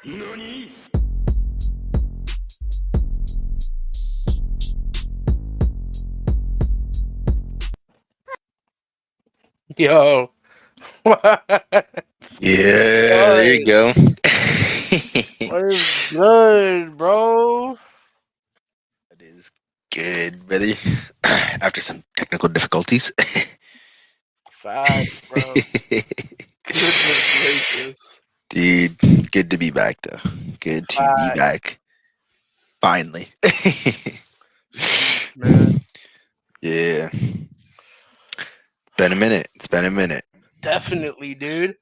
NANI?! Yo. Yeah, there you Good. go. What is good, bro? That is good, brother. After some technical difficulties. Facts, bro. Goodness gracious. Dude, good to be back, though. Good to be Facts. back. Finally. Sheesh, man. Yeah. Been a minute. It's been a minute. Definitely, dude.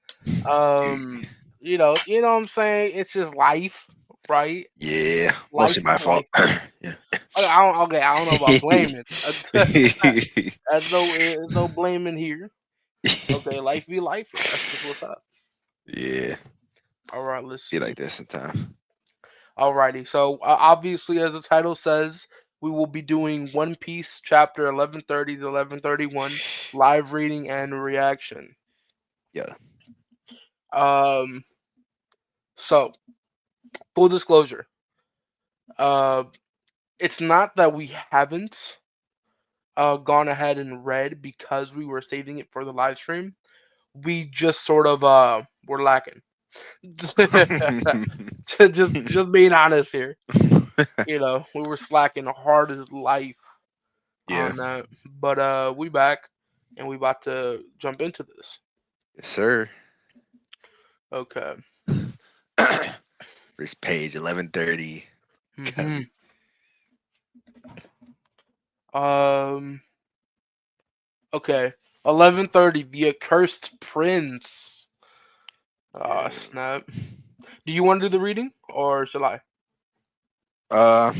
Dude. You know what I'm saying? It's just life, right? Yeah. Life Mostly my is fault. life. Yeah. I don't know about blaming. There's no blaming here. Okay, life be life. That's just what's up. Yeah. All right, let's Be see. like this sometimes. Alrighty, so obviously, as the title says, we will be doing One Piece chapter 1130 to 1131, live reading and reaction. Yeah. Um, so full disclosure, uh, it's not that we haven't gone ahead and read because we were saving it for the live stream. We just sort of were lacking. just being honest here, we were slacking hard as life Yeah. on that. But we back and we about to jump into this. Yes, sir. Okay. First page, 1130. Gotta hmm be. Um. Okay. 1130. The Accursed Prince. Ah, Yeah. snap. Do you want to do the reading or shall I? Uh,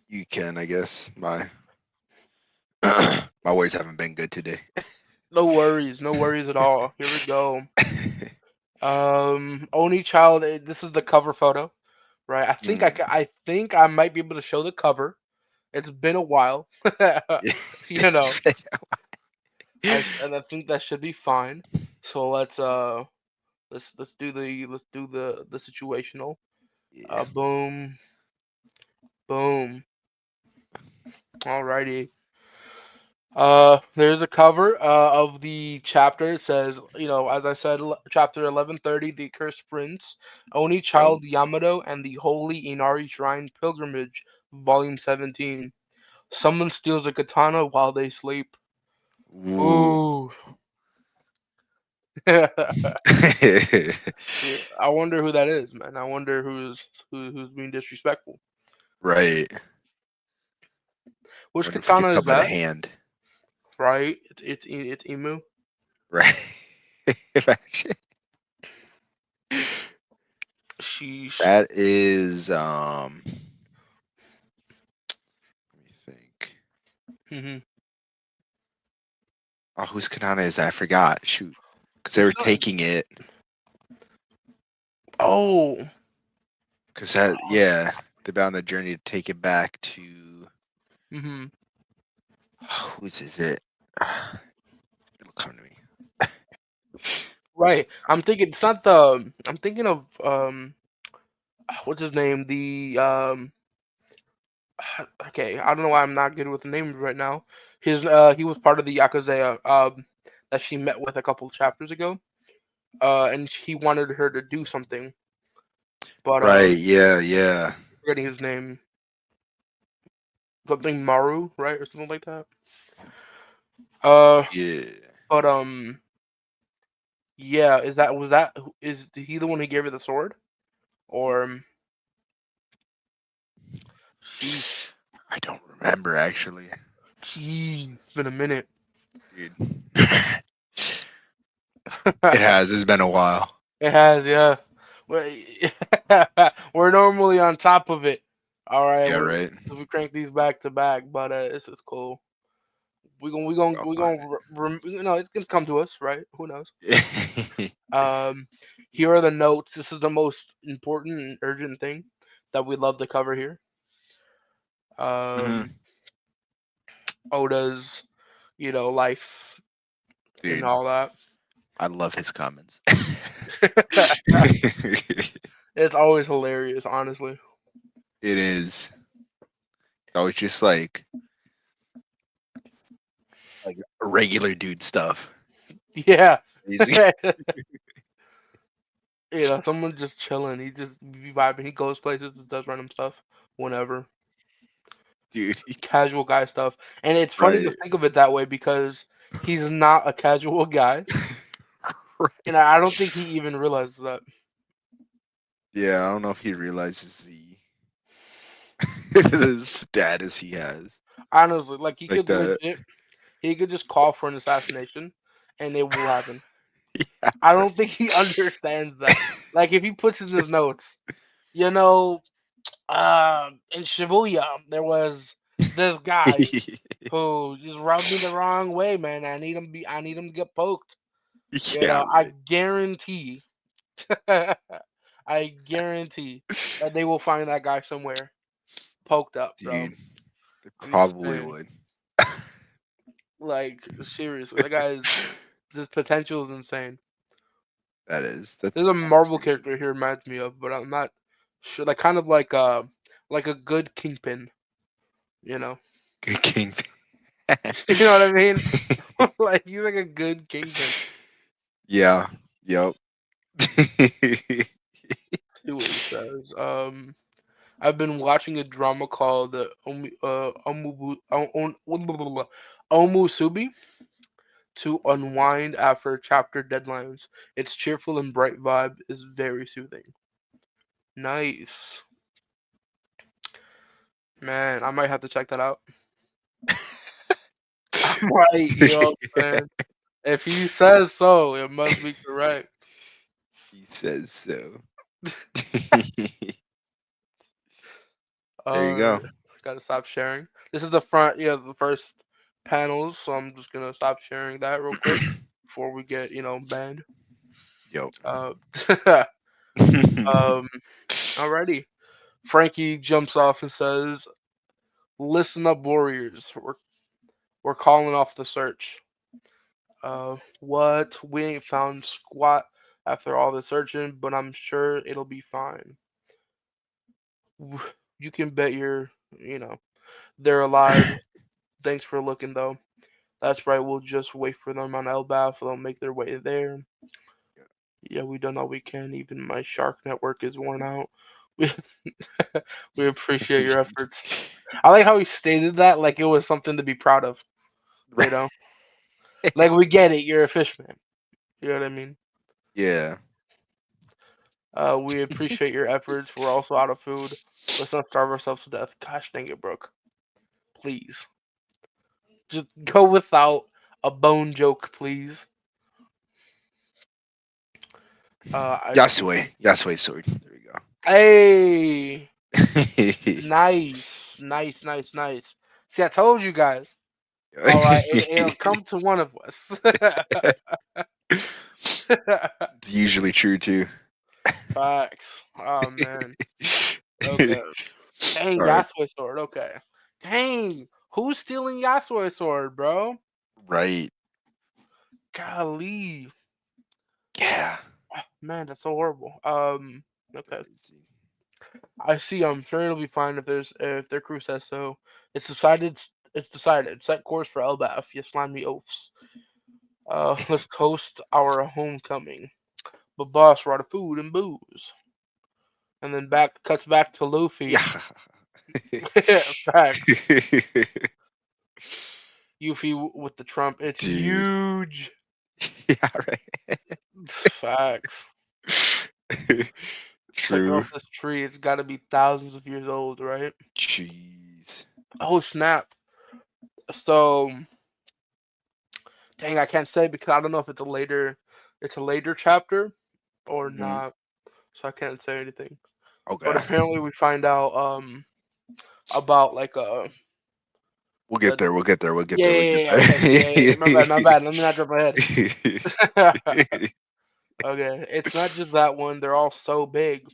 you can, I guess. My my words haven't been good today. No worries. No worries at all. Here we go. Only child. This is the cover photo, right? I think I might be able to show the cover. It's been a while. you know. And I think that should be fine. So let's do the situational. Yeah. Boom, boom. Alrighty. There's a cover of the chapter. It says, as I said, chapter 1130, the Cursed Prince, Oni Yo. Child Yamato, and the Holy Inari Shrine Pilgrimage, Volume 17. Someone steals a katana while they sleep. Ooh. Ooh. I wonder who that is, man. I wonder who's being disrespectful. Right. Which Wonder if we could katana tell is by the that? hand. Right? It's Emu. Right. Actually, Sheesh. that is let me think. hmm Oh, whose katana is that? I forgot. Shoot. Because they It's were not. taking it. Oh. Because that, yeah, they're on the journey to take it back to. hmm Whose is it? It'll come to me. Right. I'm thinking it's not the. I'm thinking of what's his name? The Okay, I don't know why I'm not good with the names right now. He was part of the Yakuza that she met with a couple of chapters ago. And he wanted her to do something, but Right. Yeah. Yeah. forgetting his name. Something Maru, right, or something like that. Uh, Yeah. but yeah, is he the one who gave her the sword, or sheesh, I don't remember actually, jeez, it's been a minute. dude. It has. It's been a while. It has, yeah. We- We're normally on top of it. All right, Yeah. Right. we crank these back to back, but it's cool. I'll We find gonna it's gonna come to us, right? Who knows? it. Um, here are the notes. This is the most important and urgent thing that we love to cover here. hmm Um, Oda's, life and Dude, all that. I love his comments. It's always hilarious, honestly. It is. It's always just like regular dude stuff. Yeah. Easy. Someone just chilling. He just be vibing. He goes places, just does random stuff whenever. Dude. Casual guy stuff. And it's funny to Right. think of it that way because he's not a casual guy. Right. And I don't think he even realizes that. Yeah, I don't know if he realizes the status he has. Honestly, like Like that. he could just call for an assassination and it will happen. Yeah. I don't think he understands that. Like if he puts in his notes, you know, in Shibuya there was this guy who just rubbed me the wrong way, man. I need him to get poked. Yeah, I right. guarantee I guarantee that they will find that guy somewhere poked up, bro. Dude, they I'm just probably saying. would. Like seriously, that guy's this potential is insane. That's There's a Marvel honestly character he reminds me of, but I'm not sure. Like kind of like a good Kingpin, you know. good king. You know what I mean? Like he's like a good Kingpin. Yeah. Yep. See what he says. I've been watching a drama called Omusubi to unwind after chapter deadlines. Its cheerful and bright vibe is very soothing. Nice. Man, I might have to check that out. I might, you know what I'm saying? If he says so, it must be correct. He says so. There you Uh, go. gotta stop sharing. This is the front, the first panels, so I'm just gonna stop sharing that real quick before we get, banned. Yep. Uh, um, alrighty. Frankie jumps off and says, "Listen up, warriors. We're calling off the search." What? We ain't found squat after all the searching, but I'm sure it'll be fine. You can bet they're alive. Thanks for looking, though. That's right, we'll just wait for them on Elbaf. They'll make their way there. Yeah, we done all we can. Even my shark network is worn out. We, we appreciate your efforts. I like how he stated that like it was something to be proud of. You know? Like, we get it. You're a fish man. You know what I mean? Yeah. We appreciate your efforts. We're also out of food. Let's not starve ourselves to death. Gosh dang it, Brooke. Please. Just go without a bone joke, please. Yasue sword. There we Hey! go. Nice. Nice, nice, nice. See, I told you guys. Alright, it'll come to one of us. It's usually true too. Facts. Oh, man. Okay. Dang, All right. Yasue sword. Okay. Dang. Who's stealing Yasue sword, bro? Right. Golly. Yeah. Man, that's so horrible. Okay. Crazy. I see. I'm sure it'll be fine if their crew says so. It's decided. It's decided. Set course for Elbaf. You slimy oafs. Let's coast our homecoming. But boss, we're out of food and booze. And then cuts back to Luffy. Yeah. Facts. Yuffie with the trump. It's Dude. huge. Yeah, right. Facts. Check True. out this tree. It's got to be thousands of years old, right? Jeez. Oh snap! So, dang, I can't say because I don't know if it's a later chapter or Hmm. not. So I can't say anything. But Okay. apparently we find out about like We'll get a there. We'll get there. We'll get yeah, there. We'll yeah, get yeah, okay, yeah, my bad, my there. bad. Let me not drop my head. Okay, it's not just that one. They're all so big.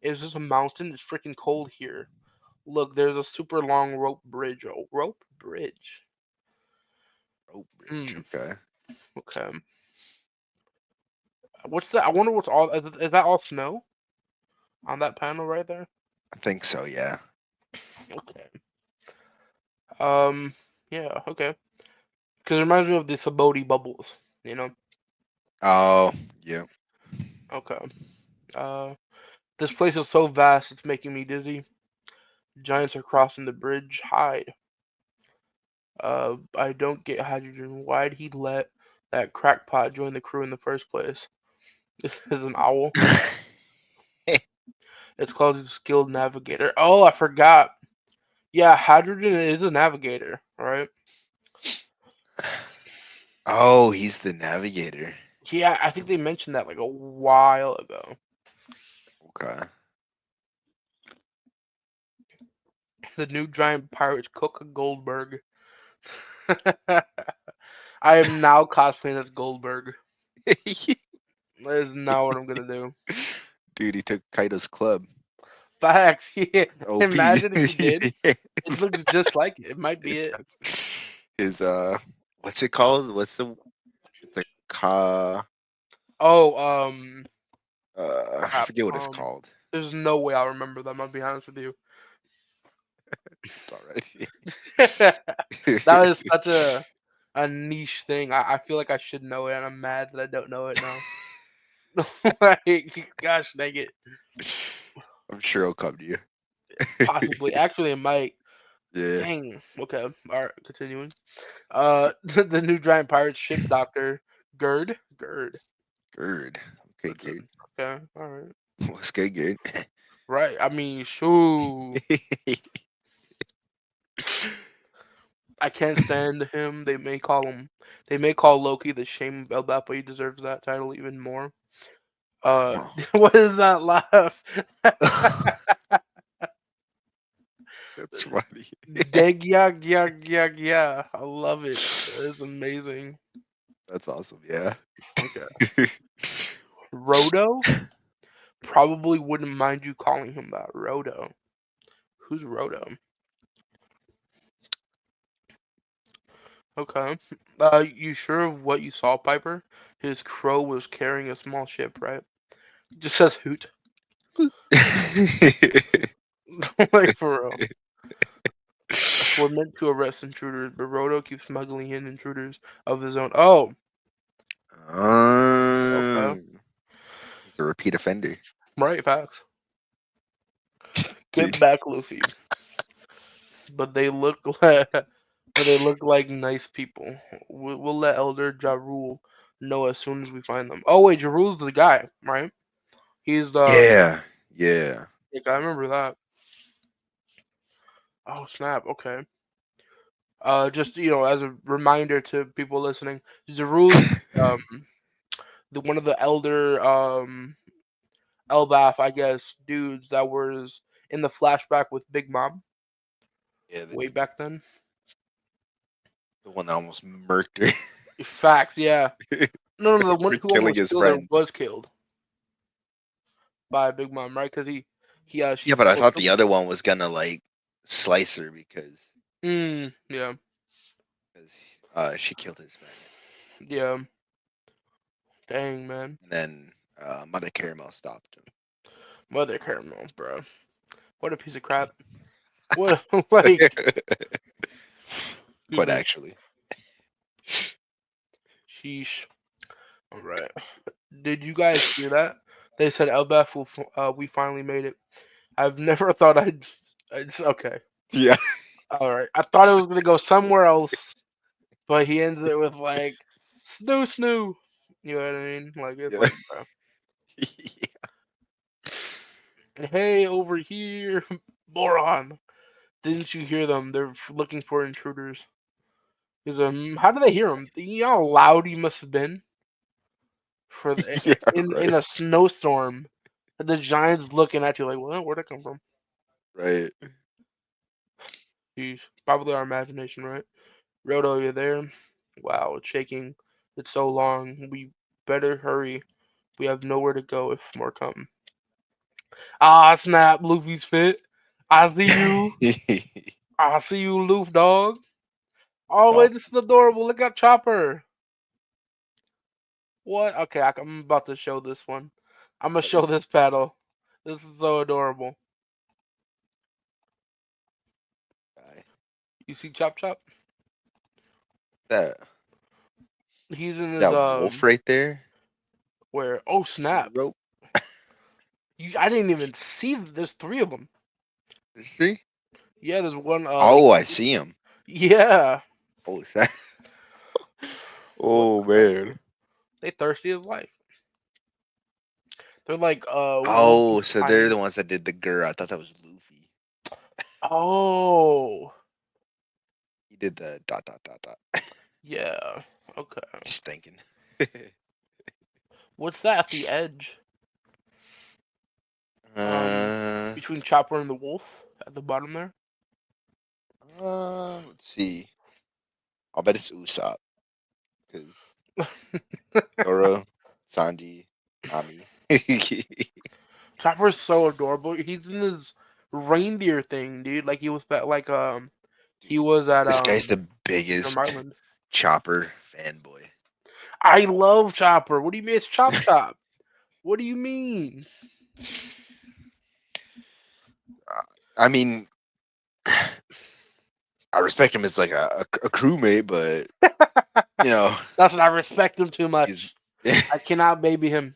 It's just a mountain. It's freaking cold here. Look, there's a super long rope bridge. Oh, rope bridge. Oh, bridge. Hmm. Okay. Okay. What's that? I wonder what's all. Is that all snow on that panel right there? I think so. Yeah. Okay. Um. Yeah. Okay. Because it reminds me of the Saboti bubbles. You know. Oh, yeah. Okay. Uh. This place is so vast, it's making me dizzy. Giants are crossing the bridge. Hide. I don't get hydrogen. Why'd he let that crackpot join the crew in the first place? This is an owl. It's called a skilled navigator. Oh, I forgot. Yeah, hydrogen is a navigator, right? Oh, he's the navigator. Yeah, I think they mentioned that like a while ago. Okay. The new giant pirates cook Goldberg. I am now cosplaying as Goldberg. That is not what I'm gonna do. Dude, he took Kaido's club. Facts. Yeah. OP. Imagine if he did. It looks just like it. It might be It it. does. His what's it called? It's a Oh, I crap. forget what it's called. There's no way I'll remember them. I'll be honest with you. It's alright. That is such a niche thing. I feel like I should know it, and I'm mad that I don't know it now. Like, gosh dang it. I'm sure it'll come to you. Possibly. Actually, it might. Yeah. Dang. Okay. All right. Continuing. The new giant pirate ship doctor, Gerd. Gerd. Good. Okay, That's it. good. Okay. All right. What's good, good? Right. I mean, shoo. I can't stand him. They may call Loki the shame of Elbap, but he deserves that title even more. Oh. What is that laugh? That's funny. Deg yak yak yak yeah. I love it. It's amazing. That's awesome. Yeah. Okay. Roto? Probably wouldn't mind you calling him that. Roto. Who's Roto? Okay. You sure of what you saw, Piper? His crow was carrying a small ship, right? It just says hoot. Like for real. We're meant to arrest intruders, but Roto keeps smuggling in intruders of his own. Oh, okay. He's a repeat offender. Right, facts. Dude. Get back, Luffy. But they look like nice people. We'll let Elder Ja Rule know as soon as we find them. Oh wait, Ja Rule's the guy, right? He's the Yeah. Yeah. like, I remember that. Oh snap, okay. Just as a reminder to people listening, Ja Rule's um the one of the elder Elbaf, I guess, dudes that was in the flashback with Big Mom Yeah. way back then. The one that almost murked her Facts, yeah. No, the one for who killing almost his killed her friend. was killed by Big Mom, right? Because she Yeah, but I killed thought the somebody. other one was gonna like slice her Yeah, because she killed his friend, yeah. Dang, man. and then Mother Caramel stopped him. Mother Caramel, bro. What a piece of crap. What, like, excuse Quite me. actually. Sheesh. All right. Did you guys hear that? They said Elbaf we finally made it. I've never thought It's okay. Yeah. All right. I thought it was gonna go somewhere else, but he ends it with like snoo snoo. You know what I mean? Like it's Yeah. like, hey, over here, Boron. Didn't you hear them? They're looking for intruders. He's how do they hear him? You know how loud he must have been for Yeah. in Right. a snowstorm. The giants looking at you like, well, where'd it come from? Right. Jeez, probably our imagination, right? Roto, you're there. Wow, it's shaking. It's so long. We better hurry. We have nowhere to go if more come. Ah, snap! Luffy's fit. I see you. I see you, Luffy dog. That's Oh wait, awesome. this is adorable. Look at Chopper. What? Okay, I'm about to show this one. I'm gonna Let me show see. this paddle. This is so adorable. Guy. You see Chop Chop? That He's in his that wolf right there. where? Oh On the snap! rope. I didn't even see. There's three of them. There's three. Yeah, there's one. Oh, I see him. Yeah. Holy snap. What Oh the heck? man. They thirsty as life. They're like one of Oh, those so they're tiny. the ones that did the girl. I thought that was Luffy. Oh. He did the dot dot dot dot. Yeah. Okay. Just thinking. What's that at the edge? uh, Between Chopper and the wolf at the bottom there. let's see. I'll bet it's Usopp because Zoro, Sanji, Nami. Chopper's so adorable. He's in his reindeer thing, dude. Like he was he Dude, was at this guy's the Drum biggest Island. Chopper fanboy. I love Chopper. What do you mean it's Chop Chop? What do you mean? I mean, I respect him as like a crewmate, but you know, That's what I respect him too he's much. I cannot baby him.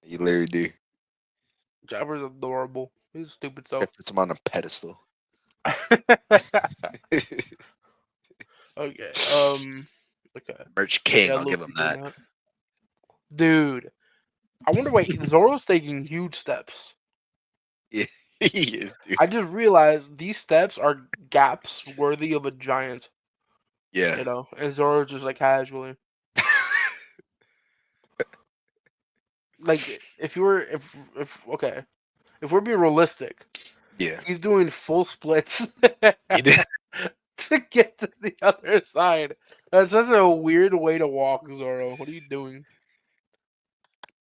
you literally do. Chopper's adorable. He's stupid That self. puts him on a pedestal. Okay. Okay. Merch King, Yeah, I'll give Luffy him doing that. that. Dude, I wonder why Zoro's taking huge steps. Yeah, he is, dude. I just realized these steps are gaps worthy of a giant. Yeah. You know, and Zoro's just like casually. Like if you were if okay, if we're being realistic, Yeah. he's doing full splits He did. to get to the other side. That's such a weird way to walk, Zoro. What are you doing?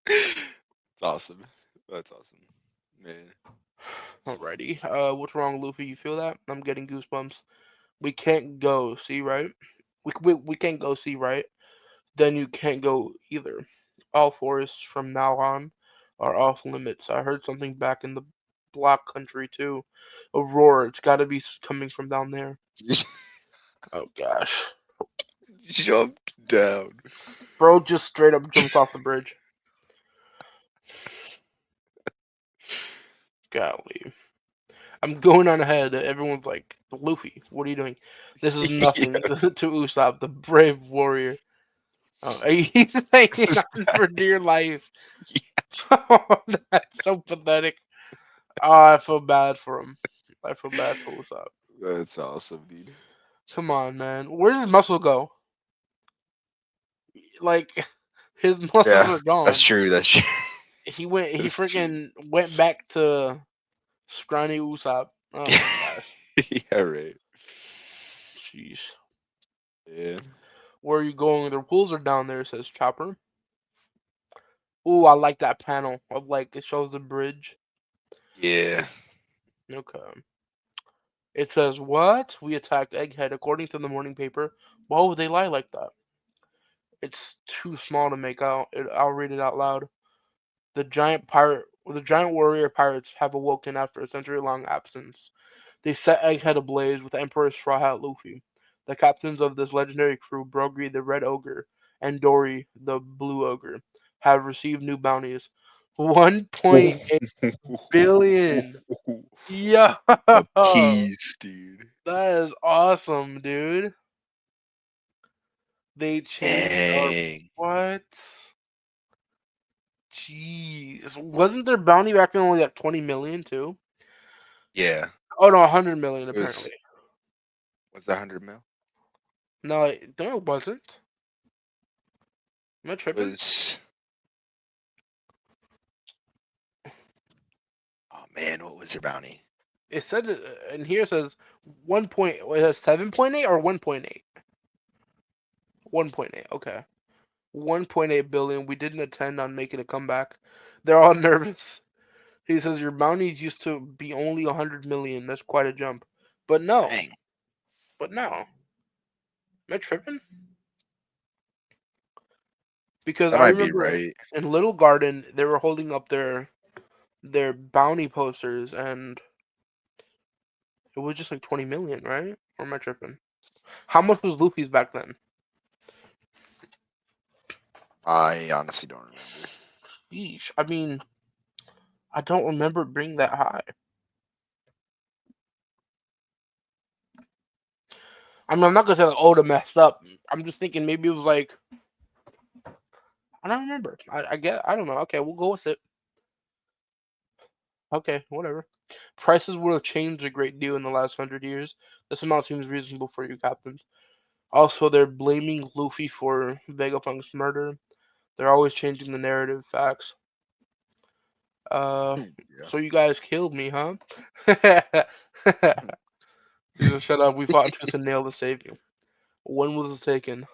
It's awesome. That's awesome. Man. Alrighty. What's wrong, Luffy? You feel that? I'm getting goosebumps. We can't go. See, right? We can't go. See, right? Then you can't go either. All forests from now on are off limits. I heard something back in the Black Country too. A roar. It's got to be coming from down there. Oh gosh. Jumped down. Bro just straight up jumped off the bridge. Golly. I'm going on ahead. Everyone's like, Luffy, what are you doing? This is nothing Yeah. to Usopp, the brave warrior. Oh, he's hanging on for dear life. Oh, that's so pathetic. Oh, I feel bad for him. I feel bad for Usopp. That's awesome, dude. Come on, man. Where does Muscle go? Like, his muscles Yeah, are gone. that's true. That's true. He That's true. freaking went back to scrawny Usopp. Oh my gosh. Yeah, right. Jeez. Yeah. Where are you going? The rules are down there, says Chopper. Ooh, I like that panel of like it shows the bridge. Yeah. Okay. It says, what? We attacked Egghead according to the morning paper. Why would they lie like that? It's too small to make out. I'll read it out loud. The giant warrior pirates have awoken after a century-long absence. They set Egghead ablaze with Emperor Straw Hat Luffy. The captains of this legendary crew, Brogri the Red Ogre and Dory the Blue Ogre, have received new bounties. 1.8 billion. Yo, A that piece, dude. is awesome, dude. They changed our Dang. what? Jeez, wasn't their bounty back then only like 20 million too? Yeah. Oh no, 100 million It apparently. was that 100 mil? No, it wasn't. Am I It tripping? was. Oh man, what was their bounty? It said in here it says 1 point. It has 7.8 or 1.8. 1.8. Okay. 1.8 billion. We didn't intend on making a comeback. They're all nervous. He says your bounties used to be only 100 million. That's quite a jump. But no. Dang. But no. Am I tripping? Because That I might be remember right. in Little Garden they were holding up their bounty posters, and it was just like 20 million, right? Or am I tripping? How much was Luffy's back then? I honestly don't remember. Yeesh. I mean, I don't remember it being that high. I mean, I'm not gonna say like, oh, the messed up. I'm just thinking maybe it was like, I don't remember. I don't know. Okay, we'll go with it. Okay, whatever. Prices would have changed a great deal in the last 100 years. This amount seems reasonable for you captains. Also, they're blaming Luffy for Vegapunk's murder. They're always changing the narrative facts. Yeah. So you guys killed me, huh? Jesus, shut up. We fought tooth and nail to save you. When was it taken?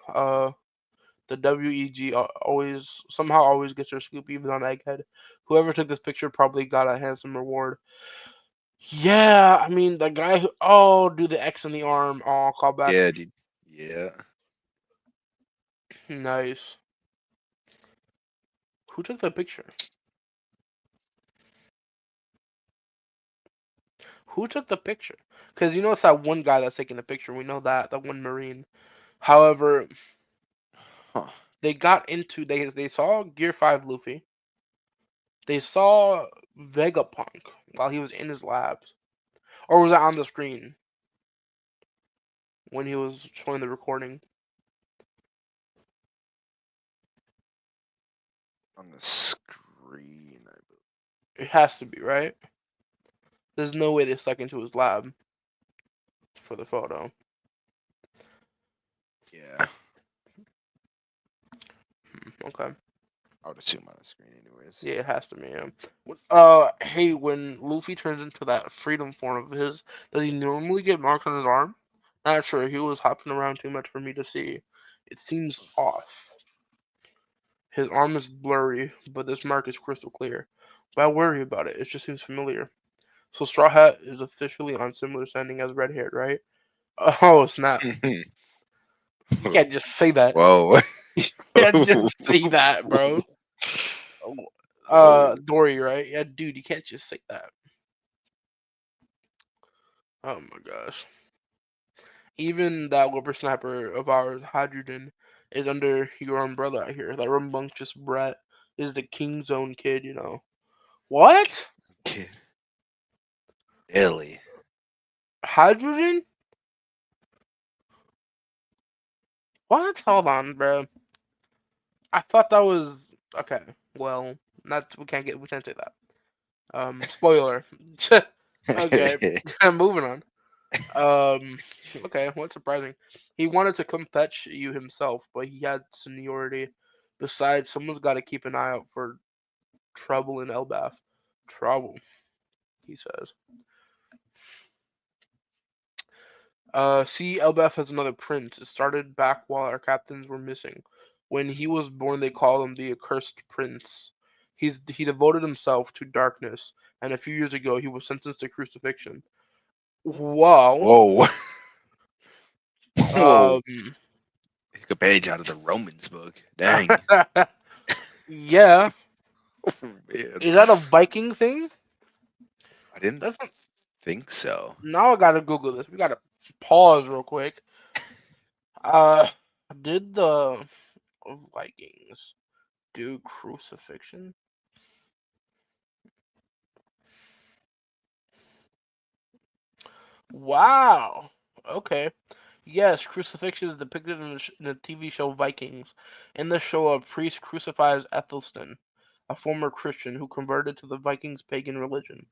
The WEG always gets their scoop, even on Egghead. Whoever took this picture probably got a handsome reward. Yeah, I mean the guy who do the X in the arm. Oh, call back. Yeah, dude. Yeah. Nice. Who took that picture? Who took the picture? Because you know it's that one guy that's taking the picture. We know that one Marine. However, Huh. they got into they saw Gear 5 Luffy. They saw Vegapunk while he was in his labs, or was that on the screen when he was showing the recording? On the screen, I believe. It has to be, right? There's no way they stuck into his lab for the photo. Yeah. Okay. I would assume on the screen, anyways. Yeah, it has to be. Yeah. Hey, when Luffy turns into that freedom form of his, does he normally get marks on his arm? Not sure. He was hopping around too much for me to see. It seems off. His arm is blurry, but this mark is crystal clear. Why worry about it? It just seems familiar. So Straw Hat is officially on similar standing as Red Haired, right? Oh snap! You can't just say that. Whoa. You can't just say that, bro. Whoa. Dory, right? Yeah, dude, you can't just say that. Oh my gosh. Even that whippersnapper of ours, Hydrogen, is under your umbrella out here. That rambunctious brat is the King's Own kid, you know. What? Kid. Really? Hydrogen? What? Hold on, bro. I thought that was okay. Well, not we can't say that. Spoiler. Okay, moving on. Okay, what's surprising? He wanted to come fetch you himself, but he had seniority. Besides, someone's got to keep an eye out for trouble in Elbaf. Trouble, he says. See, Elbaf has another prince. It started back while our captains were missing. When he was born, they called him the Accursed Prince. He devoted himself to darkness, and a few years ago, he was sentenced to crucifixion. Wow. Whoa. Whoa. Um. Took a page out of the Romans book. Dang. Yeah. Oh, man. Is that a Viking thing? I didn't That's think so. now I gotta Google this. We gotta pause real quick. Uh, did the Vikings do crucifixion? Wow. Okay. Yes, crucifixion is depicted in the TV show Vikings. In the show, a priest crucifies Ethelstan, a former Christian who converted to the Vikings' pagan religion.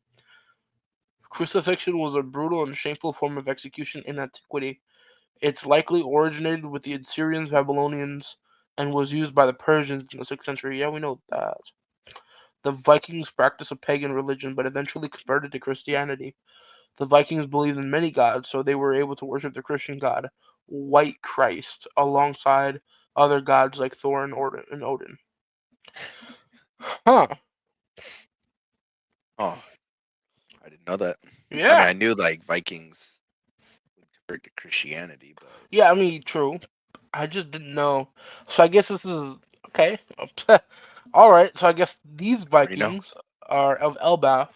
Crucifixion was a brutal and shameful form of execution in antiquity. It's likely originated with the Assyrians, Babylonians, and was used by the Persians in the 6th century. Yeah, we know that. The Vikings practiced a pagan religion, but eventually converted to Christianity. The Vikings believed in many gods, so they were able to worship the Christian god, White Christ, alongside other gods like Thor and Odin. Huh. Oh, I didn't know that. I mean, Yeah. I knew like Vikings would convert to Christianity, but Yeah, I mean, true. I just didn't know. So I guess this is Okay. All right. So I guess these Reno. Vikings are of Elbaf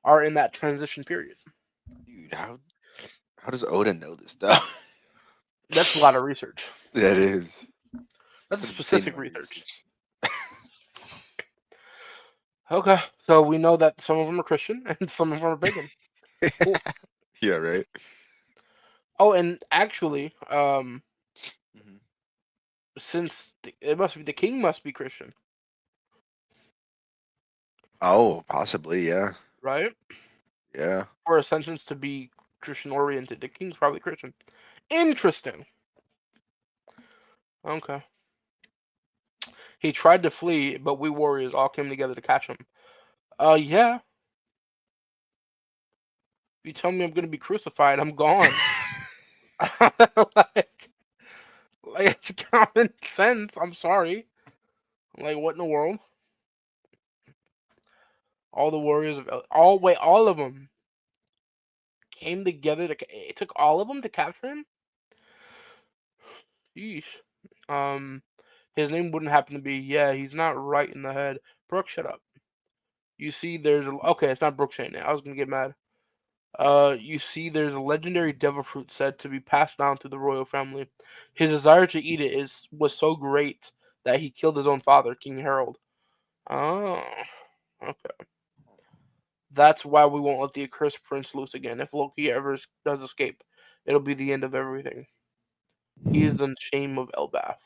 are in that transition period. Dude, how does Odin know this stuff? That's a lot of research. That is. That's That's insane specific amount of research. research. Okay. So we know that some of them are Christian and some of them are pagan. Cool. Yeah, right. Oh, and actually, Mhm. since it must be the king must be Christian, Oh, possibly, yeah. right? Yeah. For Ascensions to be Christian oriented, the king's probably Christian. Interesting. Okay. He tried to flee, but we warriors all came together to catch him. Yeah. If you tell me I'm gonna be crucified, I'm gone. like, like it's common sense. I'm sorry. Like, what in the world? All the warriors of all of them came together it took all of them to capture him. Yeesh. Um, his name wouldn't happen to be. Yeah, he's not right in the head. Brooke, shut up. You see, okay. It's not Brooke saying it. I was gonna get mad. You see, there's a legendary devil fruit said to be passed down to the royal family. His desire to eat it was so great that he killed his own father, King Harold. Oh, okay. That's why we won't let the accursed prince loose again. If Loki ever does escape, it'll be the end of everything. He is the shame of Elbaf.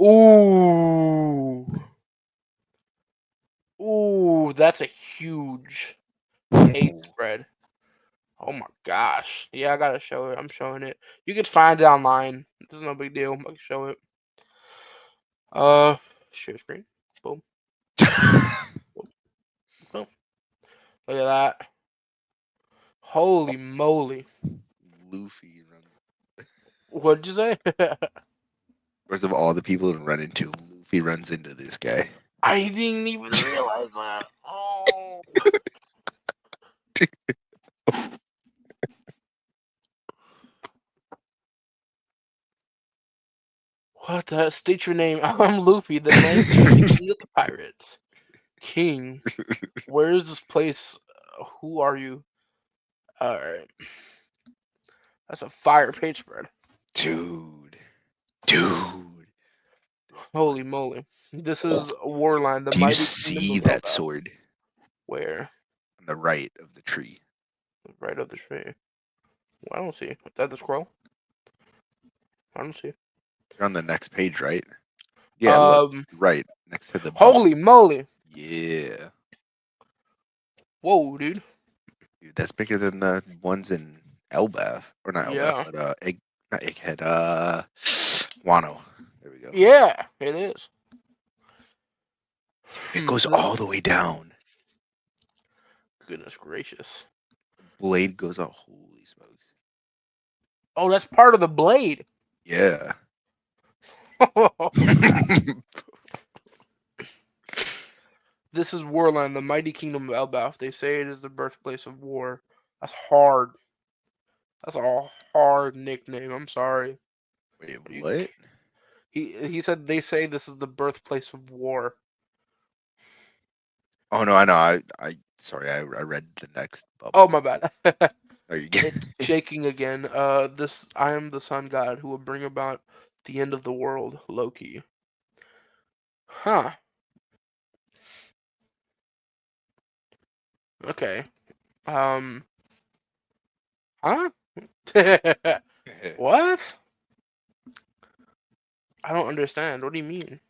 Ooh, ooh, that's a huge page spread. Oh my gosh. Yeah, I gotta show it. I'm showing it. You can find it online. This is no big deal. I can show it. Share screen. Boom. Boom. Boom. Look at that. Holy moly. Luffy runs. What'd you say? First of all the people to run into, Luffy runs into this guy. I didn't even realize that. Oh. What the? State your name. I'm Luffy, the Night King, the king of the pirates. King. Where is this place? Who are you? Alright. That's a fire page spread. Dude. Holy moly. This Oh, is Warline, the do you mighty kingdom see of that Elbaf. sword Where? on the right of the tree? Right of the tree. Well, I don't see. Is that the scroll? I don't see. You're on the next page, right? Yeah, look. Right. Next to the bow. Holy moly. Yeah. Whoa, dude. Dude, that's bigger than the ones in Elbaf. Or not Elbaf, Yeah. but not Egghead, Wano. There we go. Yeah, it is. It goes all the way down. Goodness gracious. Blade goes out. Holy smokes. Oh, that's part of the blade. Yeah. This is Warland, the mighty kingdom of Elbaf. They say it is the birthplace of war. That's hard. That's a hard nickname. I'm sorry. Wait, what? He said they say this is the birthplace of war. Oh no, I know. I sorry, I read the next bubble. Oh my bad. Oh, you get It's shaking again. I am the sun god who will bring about the end of the world, Loki. Huh. Okay. Um. Huh? What? I don't understand. What do you mean?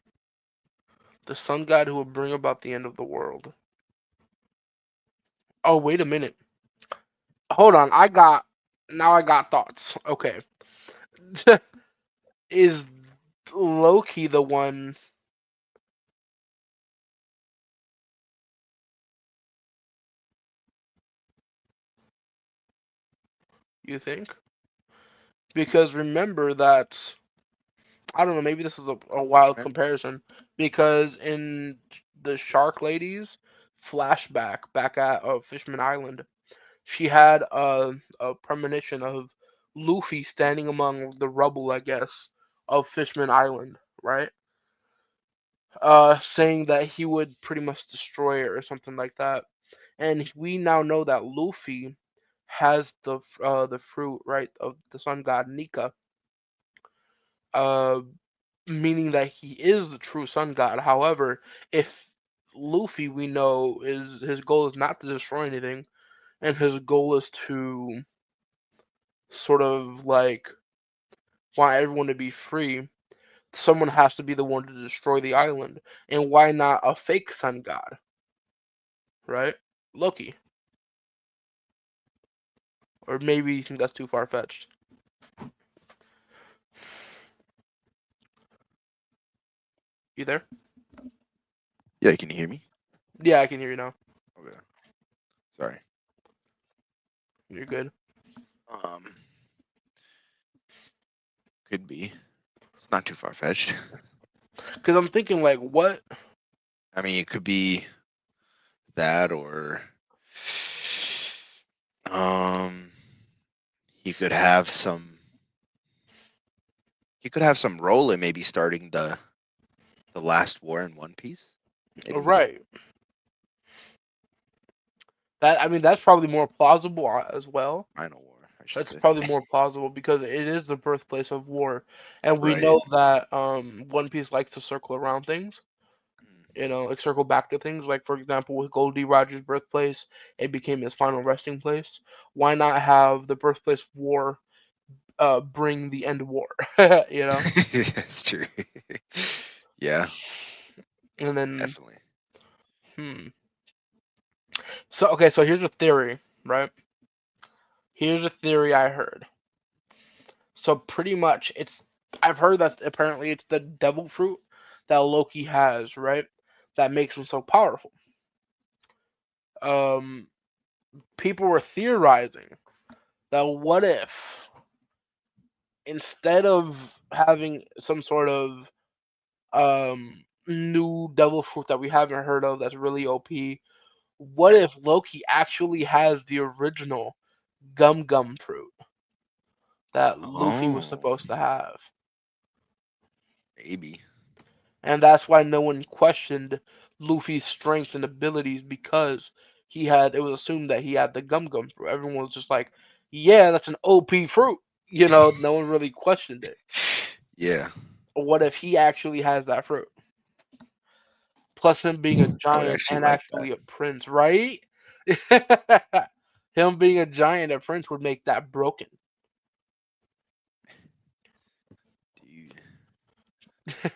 The sun god who will bring about the end of the world. Oh, wait a minute. Hold on. Now I got thoughts. Okay. Is Loki the one? You think? Because remember that I don't know. Maybe this is a wild Man? comparison because in the Shark Ladies flashback back at Fishman Island, she had a premonition of Luffy standing among the rubble, I guess, of Fishman Island, right? saying that he would pretty much destroy it or something like that. And we now know that Luffy has the fruit, right, of the sun god Nika, uh, meaning that he is the true sun god. However, if Luffy, we know, is his goal is not to destroy anything, and his goal is to sort of like want everyone to be free, someone has to be the one to destroy the island. And why not a fake sun god, right? Loki. Or maybe you think that's too far fetched. You there? Yeah, can you hear me? Yeah, I can hear you now. Okay. Sorry. You're good. Um, could be. It's not too far fetched. Because I'm thinking, like, what? I mean, it could be that, or um, he could have some. He could have some role in maybe starting the last war in One Piece. Maybe Right. That I mean, that's probably more plausible as well. final war, I should That's say. probably more plausible because it is the birthplace of war, and we Right. know that One Piece likes to circle around things. You know, like circle back to things. Like for example, with Goldie Roger's birthplace, it became his final resting place. Why not have the birthplace of war bring the end of war? You know, That's true. Yeah, and then definitely. hmm. So okay, so here's a theory, right? Here's a theory I heard. So pretty much, I've heard that apparently it's the devil fruit that Loki has, right? That makes him so powerful. Um, People were theorizing that what if instead of having some sort of new devil fruit that we haven't heard of that's really OP, what if Loki actually has the original Gum Gum fruit that Luffy was Oh, supposed to have? maybe. And that's why no one questioned Luffy's strength and abilities because it was assumed that he had the Gum Gum fruit. Everyone was just like, yeah, that's an OP fruit. You know, no one really questioned it. Yeah, What if he actually has that fruit? Plus him being a I would giant actually and like that. actually a prince, right? Him being a giant and a prince would make that broken. Dude,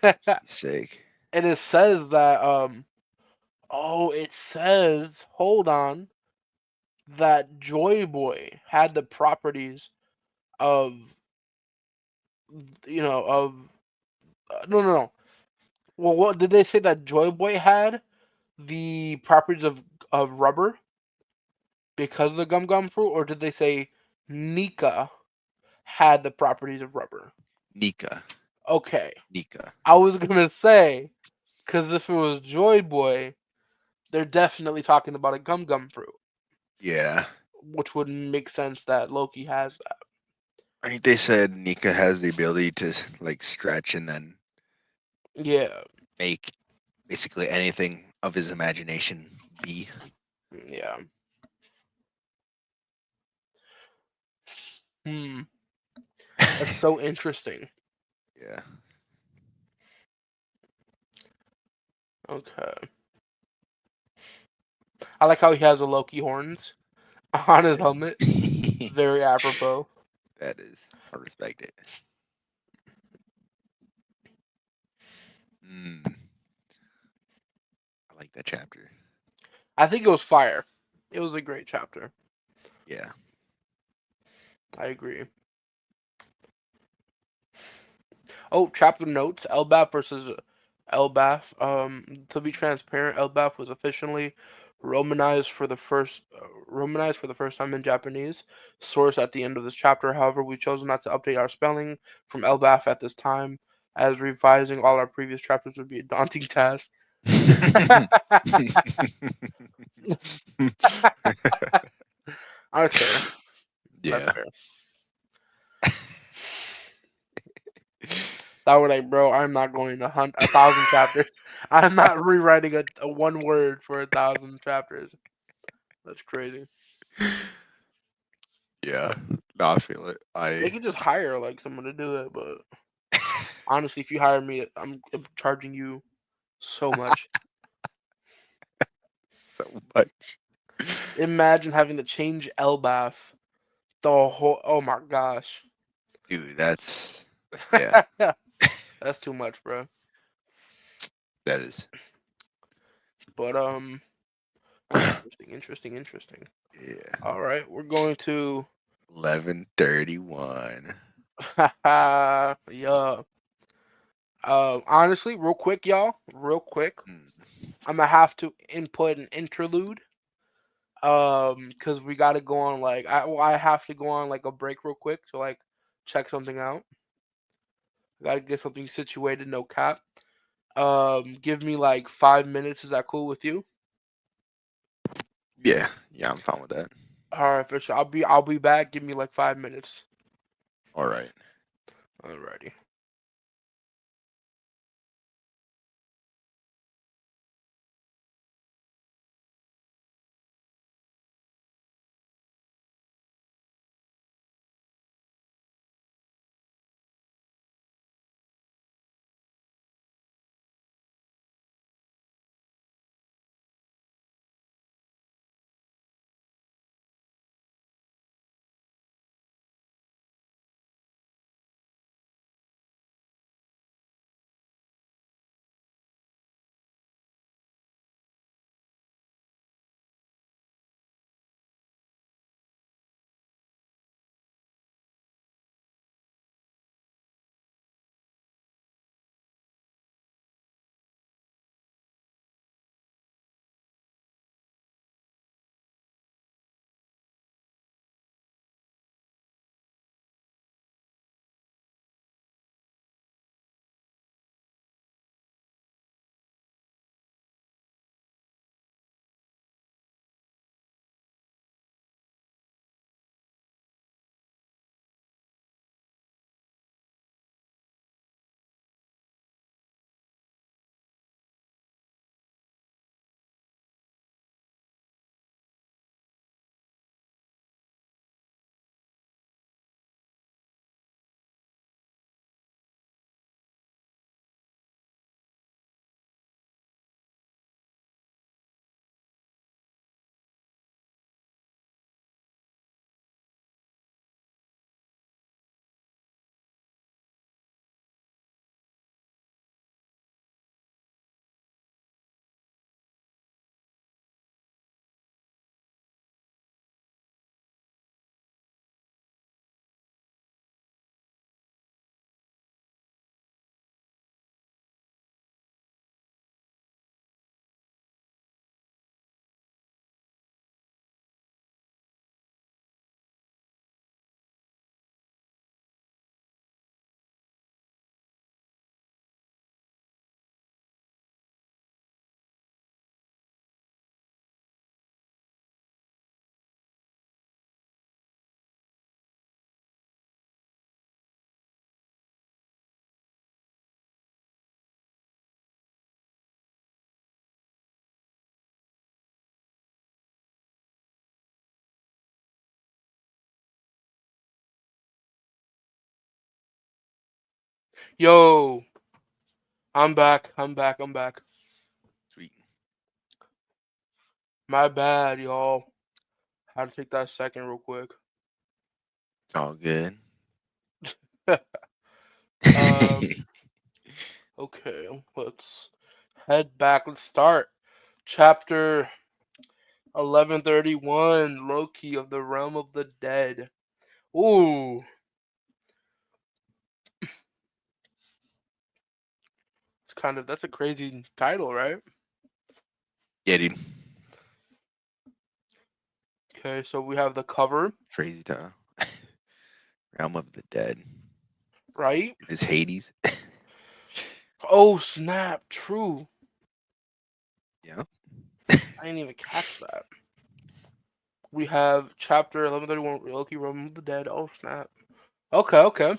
And sick. it says that it says, hold on, that Joy Boy had the properties of, of no, no, no. Well, what did they say that Joy Boy had the properties of rubber because of the gum gum fruit, or did they say Nika had the properties of rubber? Nika. Okay, Nika. I was gonna say because if it was Joy Boy, they're definitely talking about a gum gum fruit, Yeah. which would make sense that Loki has that. I think they said Nika has the ability to like stretch and then Yeah, make basically anything of his imagination be. yeah. Hmm, that's so interesting. Yeah. Okay. I like how he has the Loki horns on his helmet. Very apropos. That is. I respect it. Mm, I like that chapter. I think it was fire. It was a great chapter. Yeah. I agree. Oh, chapter notes: Elbaf versus Elbaf. To be transparent, Elbaf was officially Romanized for the first time in Japanese. Source at the end of this chapter. However, we chose not to update our spelling from Elbaf at this time, as revising all our previous chapters would be a daunting task. That's fair. That's Yeah. fair. That were like, bro, I'm not going to hunt 1,000 chapters. I'm not rewriting a one word for 1,000 chapters. That's crazy. Yeah, no, I feel it. They I could just hire like someone to do it, but honestly, if you hire me, I'm charging you so much. so much. Imagine having to change Elbaf the whole. Oh my gosh. Dude, yeah, That's too much, bro. that is. But interesting. Yeah. All right, we're going to 11:31. yeah. Honestly, real quick, y'all, real quick, Mm. I'm gonna have to input an interlude. Because we gotta go on like I have to go on like a break real quick to like check something out. Gotta get something situated, no cap. Give me like 5 minutes. Is that cool with you? Yeah, yeah, I'm fine with that. All right, for sure. I'll be back. Give me like 5 minutes. All right. Alrighty. Yo, I'm back. I'm back. Sweet. My bad, y'all. Had to take that second real quick. It's all good. um. Okay. Let's head back. Let's start. Chapter 1131. Loki of the Realm of the Dead. Ooh. That's a crazy title, right? Yeah, dude. Okay, so we have the cover, Crazy time. Realm of the Dead. right? It is Hades. Oh snap! True. Yeah. I didn't even catch that. We have chapter 1131, Loki, Realm of the Dead. Oh snap. Okay.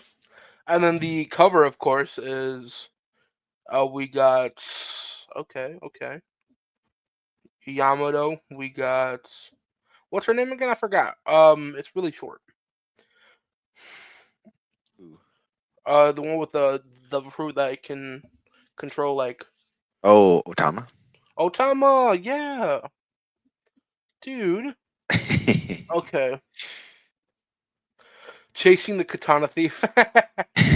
And then the cover, of course, is we got okay. Yamato. We got what's her name again? I forgot. It's really short. Ooh. The one with the fruit that can control like Oh, Otama. Otama. Yeah, dude. Okay. Chasing the katana thief.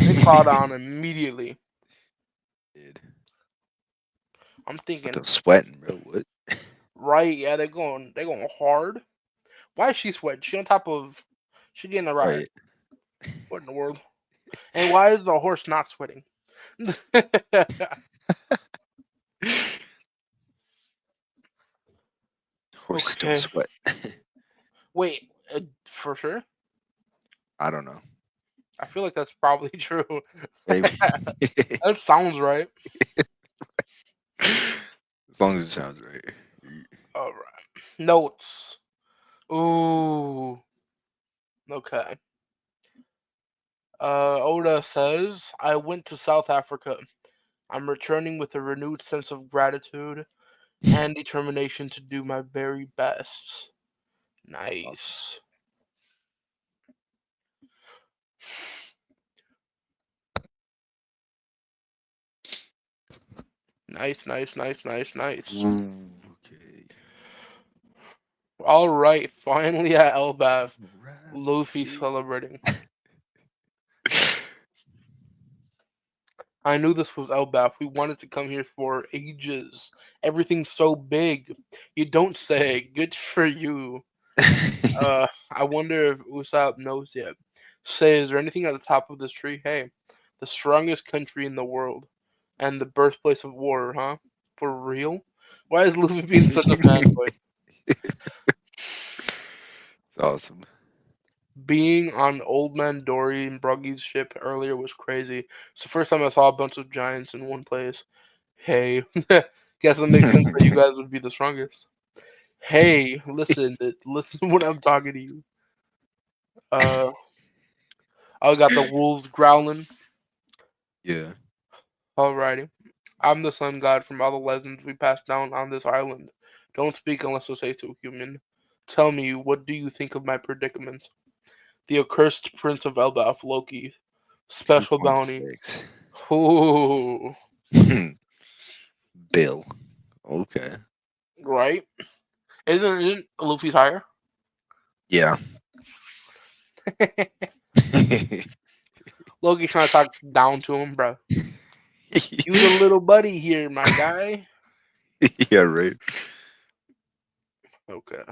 They caught on immediately. Dude, I'm what thinking, the sweating, bro? What? right? Yeah, they're going hard. Why is she sweating? She on top of. She getting a ride. Right. What in the world? And why is the horse not sweating? Horses don't Okay. sweat. Wait, for sure. I don't know. I feel like that's probably true. Maybe. That sounds right. As long as it sounds right. All right. Notes. Ooh. Okay. Oda says, I went to South Africa. I'm returning with a renewed sense of gratitude and determination to do my very best. Awesome. Nice. Nice. Ooh, okay. All right, finally at Elbaf, Right, Luffy yeah. celebrating. I knew this was Elbaf. We wanted to come here for ages. Everything's so big. You don't say. Good for you. I wonder if Usopp knows yet. Say, is there anything at the top of this tree? Hey, the strongest country in the world, and the birthplace of war, huh? For real? Why is Luffy being such a fanboy? It's awesome. Being on Old Man Dory and Bruggy's ship earlier was crazy. It's the first time I saw a bunch of giants in one place. Hey, guess it makes sense that you guys would be the strongest. Hey, listen when I'm talking to you. Uh, I got the wolves growling. Yeah. Alrighty. I'm the sun god from all the legends we passed down on this island. Don't speak unless I say so, human. Tell me, what do you think of my predicament? The accursed prince of Elbaf, Loki. Special bounty. 2.6. Ooh, Bill. Okay. right? Isn't Luffy's higher? Yeah. Loki's trying to talk down to him, bro. You the little buddy here, my guy. Yeah, right. Okay.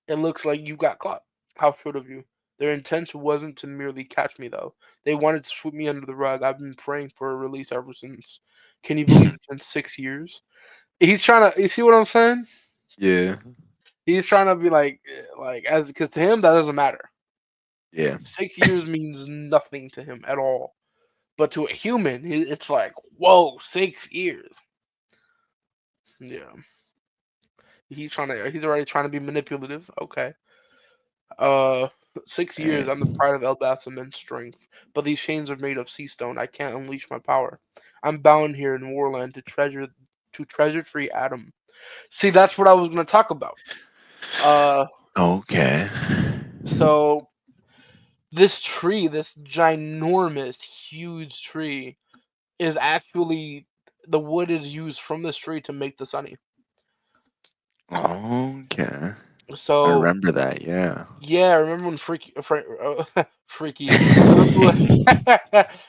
It looks like you got caught. How short of you. Their intent wasn't to merely catch me, though. They wanted to sweep me under the rug. I've been praying for a release ever since. Can you believe it's been 6 years? He's trying to. You see what I'm saying? Yeah. He's trying to be as because to him that doesn't matter. Yeah. 6 years means nothing to him at all. But to a human, it's like, whoa, 6 years. Yeah. He's already trying to be manipulative. Okay. Uh, 6 years. Hey. I'm the pride of Elbaf's immense strength, but these chains are made of sea stone. I can't unleash my power. I'm bound here in Warland to treasure free Adam. See, that's what I was gonna talk about. Uh, Okay. so this tree, this ginormous, huge tree, is actually the wood is used from this tree to make the sunny. Okay. I So remember that. Yeah. yeah, remember when Freaky? Remember when?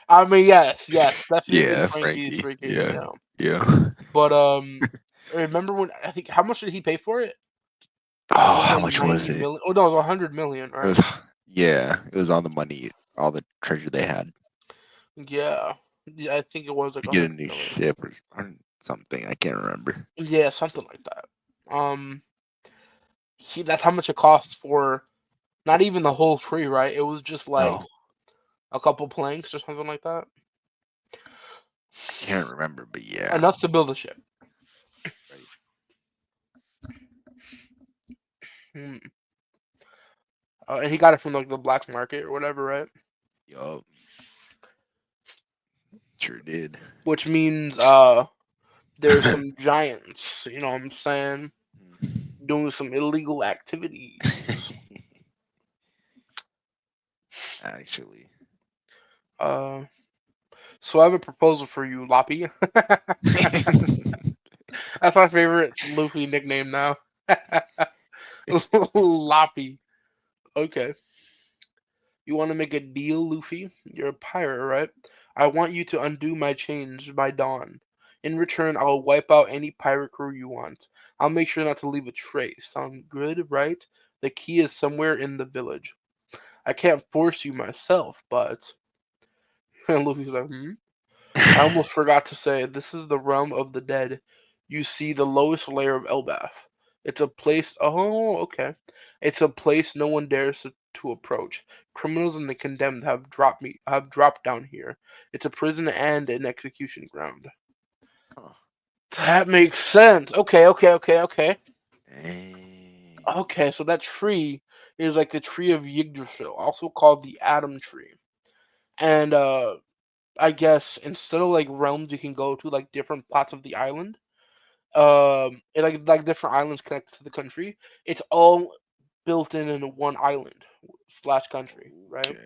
I mean, yes, definitely Yeah, Frankie's Frankie. freaky. Yeah. Yeah, Yeah. but remember when I think how much did he pay for it? Oh, Was how it much was 90 it? million? Oh no, it was 100 million, It right? was yeah, it was all the money, all the treasure they had Yeah, yeah, I think it was like to a get a hundred new million. ship or something. I can't remember. Yeah, something like that. Um, that's how much it costs for not even the whole tree, right? It was just like No, a couple planks or something like that. I can't remember, but yeah. Enough to build a ship. Right. Hmm. And he got it from like the black market or whatever, right? Yup. Sure did. which means there's some giants. You know what I'm saying? Doing some illegal activities. Actually. Uh, so I have a proposal for you, Loppy. That's my favorite Luffy nickname now. Loppy. Okay. You want to make a deal, Luffy? You're a pirate, right? I want you to undo my chains by dawn. In return, I'll wipe out any pirate crew you want. I'll make sure not to leave a trace. Sound good, right? The key is somewhere in the village. I can't force you myself, but and Luffy's like, hmm? I almost forgot to say, this is the realm of the dead. You see the lowest layer of Elbaf. It's a place. Oh, okay. It's a place no one dares to approach. Criminals and the condemned have dropped down here. It's a prison and an execution ground. Huh. That makes sense. Okay. Dang. Okay, so that tree is like the tree of Yggdrasil, also called the Atom Tree. And I guess instead of like realms you can go to like different parts of the island, and like different islands connected to the country, it's all built in one island slash country, right? Okay.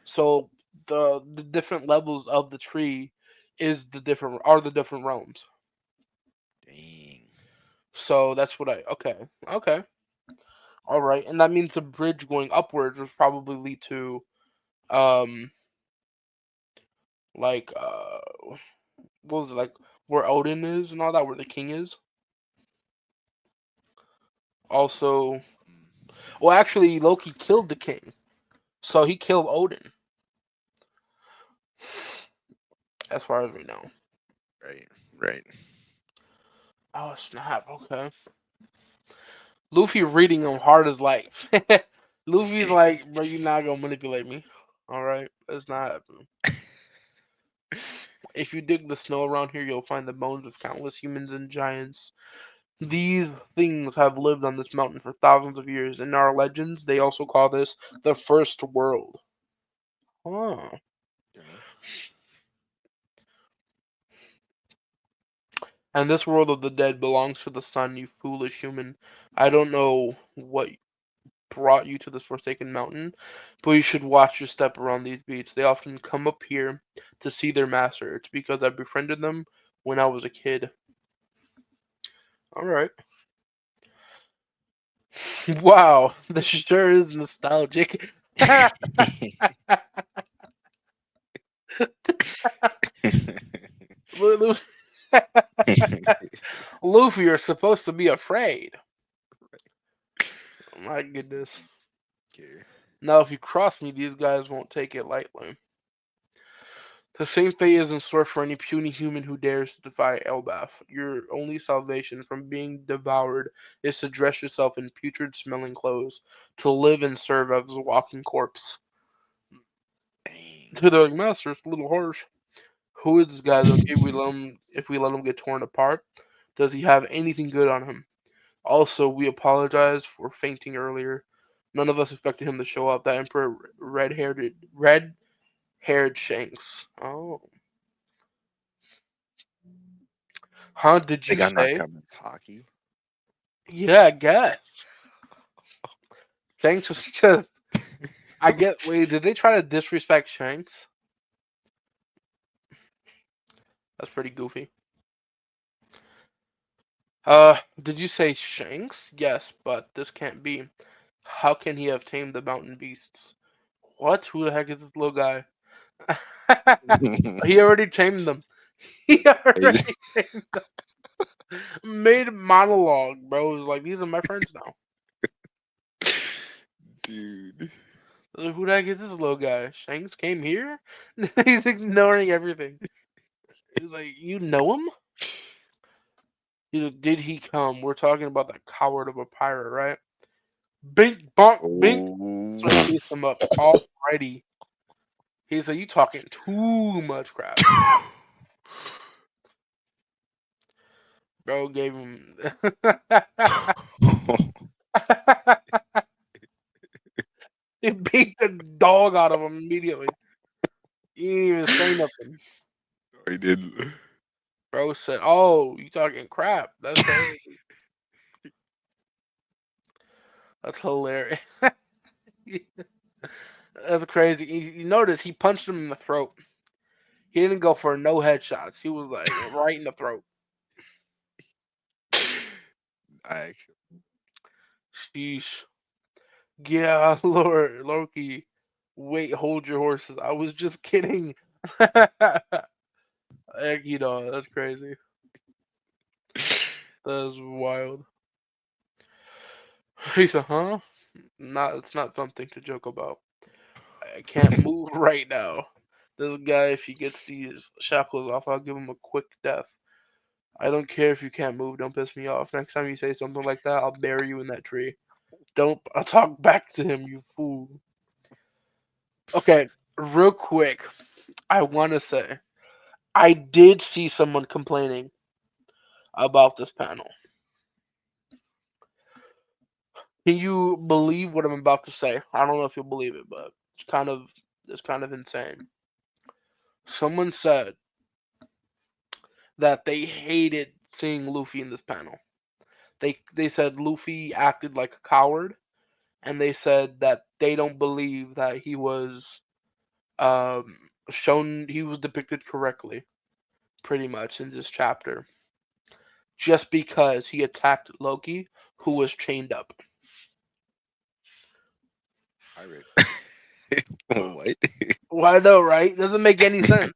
So the different levels of the tree are the different realms. Dang. So that's what I okay, all right, and that means the bridge going upwards will probably lead to um like what was it, like where Odin is and all that, where the king is. Also, Mm. well, actually, Loki killed the king, so he killed Odin, as far as we know. Right. Right. Oh snap! Okay, Luffy reading him hard as life. Luffy's like, bro, you not gonna manipulate me. All right, that's not happening. If you dig the snow around here, you'll find the bones of countless humans and giants. These things have lived on this mountain for thousands of years. In our legends, they also call this the First World. Huh. Duh. And this world of the dead belongs to the sun, you foolish human. I don't know what brought you to this forsaken mountain, but you should watch your step around these beats. They often come up here to see their master. It's because I befriended them when I was a kid. Alright. Wow, this sure is nostalgic. Luffy, you're supposed to be afraid. My goodness. Okay. Now, if you cross me, these guys won't take it lightly. The same fate is in store for any puny human who dares to defy Elbaf. Your only salvation from being devoured is to dress yourself in putrid smelling clothes, to live and serve as a walking corpse. Dang. They're like, Master, it's a little harsh. Who is this guy though? If we let him get torn apart? Does he have anything good on him? Also, we apologize for fainting earlier. None of us expected him to show up. That Emperor red-haired Shanks. Oh. Huh, did They you got knocked say? out with hockey. Yeah, I guess. Shanks was just. I get. Wait, did they try to disrespect Shanks? That's pretty goofy. Did you say Shanks? Yes, but this can't be. How can he have tamed the mountain beasts? What? Who the heck is this little guy? He already tamed them. He already tamed them. Made a monologue, bro. It was like, these are my friends now. Dude. Who the heck is this little guy? Shanks came here? He's ignoring everything. He's like, you know him? He's like, did he come? We're talking about that coward of a pirate, right? Bink, bonk, bink. Oh. So I chased him up already. He's like, you talking too much crap. Bro gave him. He beat the dog out of him immediately. He didn't even say nothing. he didn't. Bro said, "Oh, you talking crap? That's crazy. That's hilarious. That's crazy." You notice he punched him in the throat. He didn't go for no headshots. He was like right in the throat. I actually. Sheesh. Yeah, Lord Loki. Wait, hold your horses. I was just kidding. That's crazy. That is wild. He said, "Huh? It's not something to joke about. I can't move right now. This guy, if he gets these shackles off, I'll give him a quick death. I don't care if you can't move. Don't piss me off. Next time you say something like that, I'll bury you in that tree. Don't I'll talk back to him, you fool." Okay, real quick, I want to say I did see someone complaining about this panel. Can you believe what I'm about to say? I don't know if you'll believe it, but it's kind of insane. Someone said that they hated seeing Luffy in this panel. They said Luffy acted like a coward, and they said that they don't believe that he was depicted correctly, pretty much in this chapter, just because he attacked Loki, who was chained up. Pirate. What? Well, I know, right? Doesn't make any sense.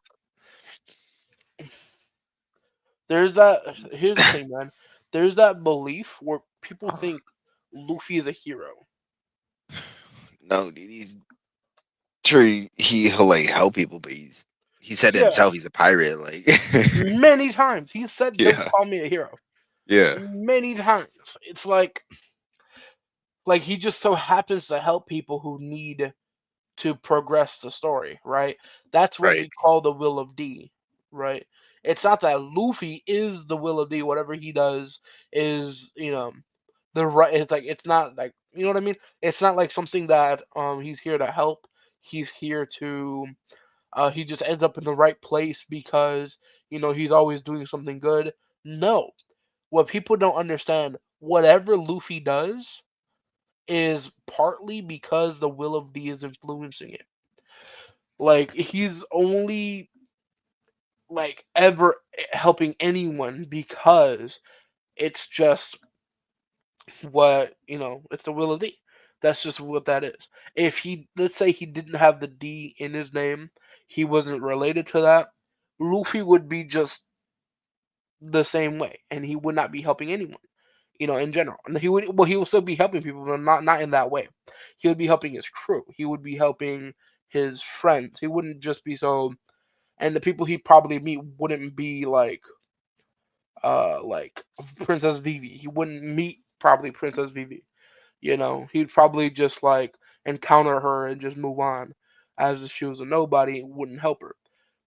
There's that. Here's the thing, man. There's that belief where people think Luffy is a hero. No, dude, he's sure he'll like help people, but he said it Yeah, himself. He's a pirate. Like, many times he said, "Don't yeah, call me a hero." yeah, Many times. It's like he just so happens to help people who need to progress the story, right? That's what right. we call the will of D, right? It's not that Luffy is the will of D. Whatever he does is, the right. It's like it's not like you know what I mean. It's not like something that he's here to help. He's here to. He just ends up in the right place because he's always doing something good. No, what people don't understand, whatever Luffy does is partly because the will of D is influencing it. Like he's only like ever helping anyone because it's just what it's the will of D. That's just what that is. If he, let's say, he didn't have the D in his name, he wasn't related to that, Luffy would be just the same way, and he would not be helping anyone. In general, and he will still be helping people, but not in that way. He would be helping his crew. He would be helping his friends. He wouldn't just be so. And the people he probably meet wouldn't be like Princess Vivi. He wouldn't meet probably Princess Vivi. He'd probably just like encounter her and just move on, as if she was a nobody and wouldn't help her,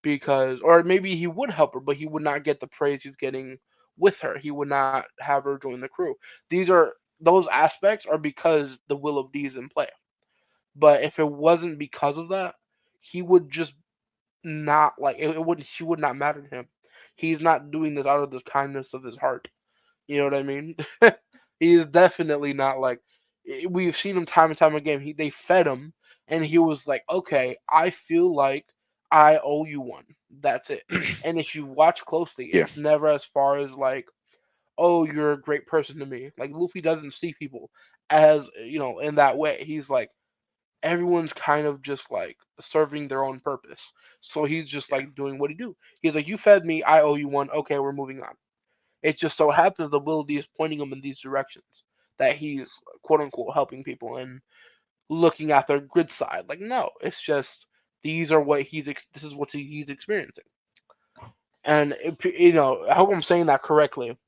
because or maybe he would help her, but he would not get the praise he's getting with her. He would not have her join the crew. Those aspects are because the will of D is in play. But if it wasn't because of that, he would just not like it would she would not matter to him. He's not doing this out of the kindness of his heart. You know what I mean? He is definitely not like we've seen him time and time again. They fed him and he was like, "Okay, I feel like I owe you one." That's it. And if you watch closely, Yeah, it's never as far as like, "Oh, you're a great person to me." Like Luffy doesn't see people as, in that way. He's like everyone's kind of just like serving their own purpose. So he's just yeah, like doing what he do. He's like, "You fed me, I owe you one. Okay, we're moving on." It just so happens the Will D is pointing him in these directions, that he's quote unquote helping people and looking at their good side. Like no, it's just these are what this is what he's experiencing. And I hope I'm saying that correctly,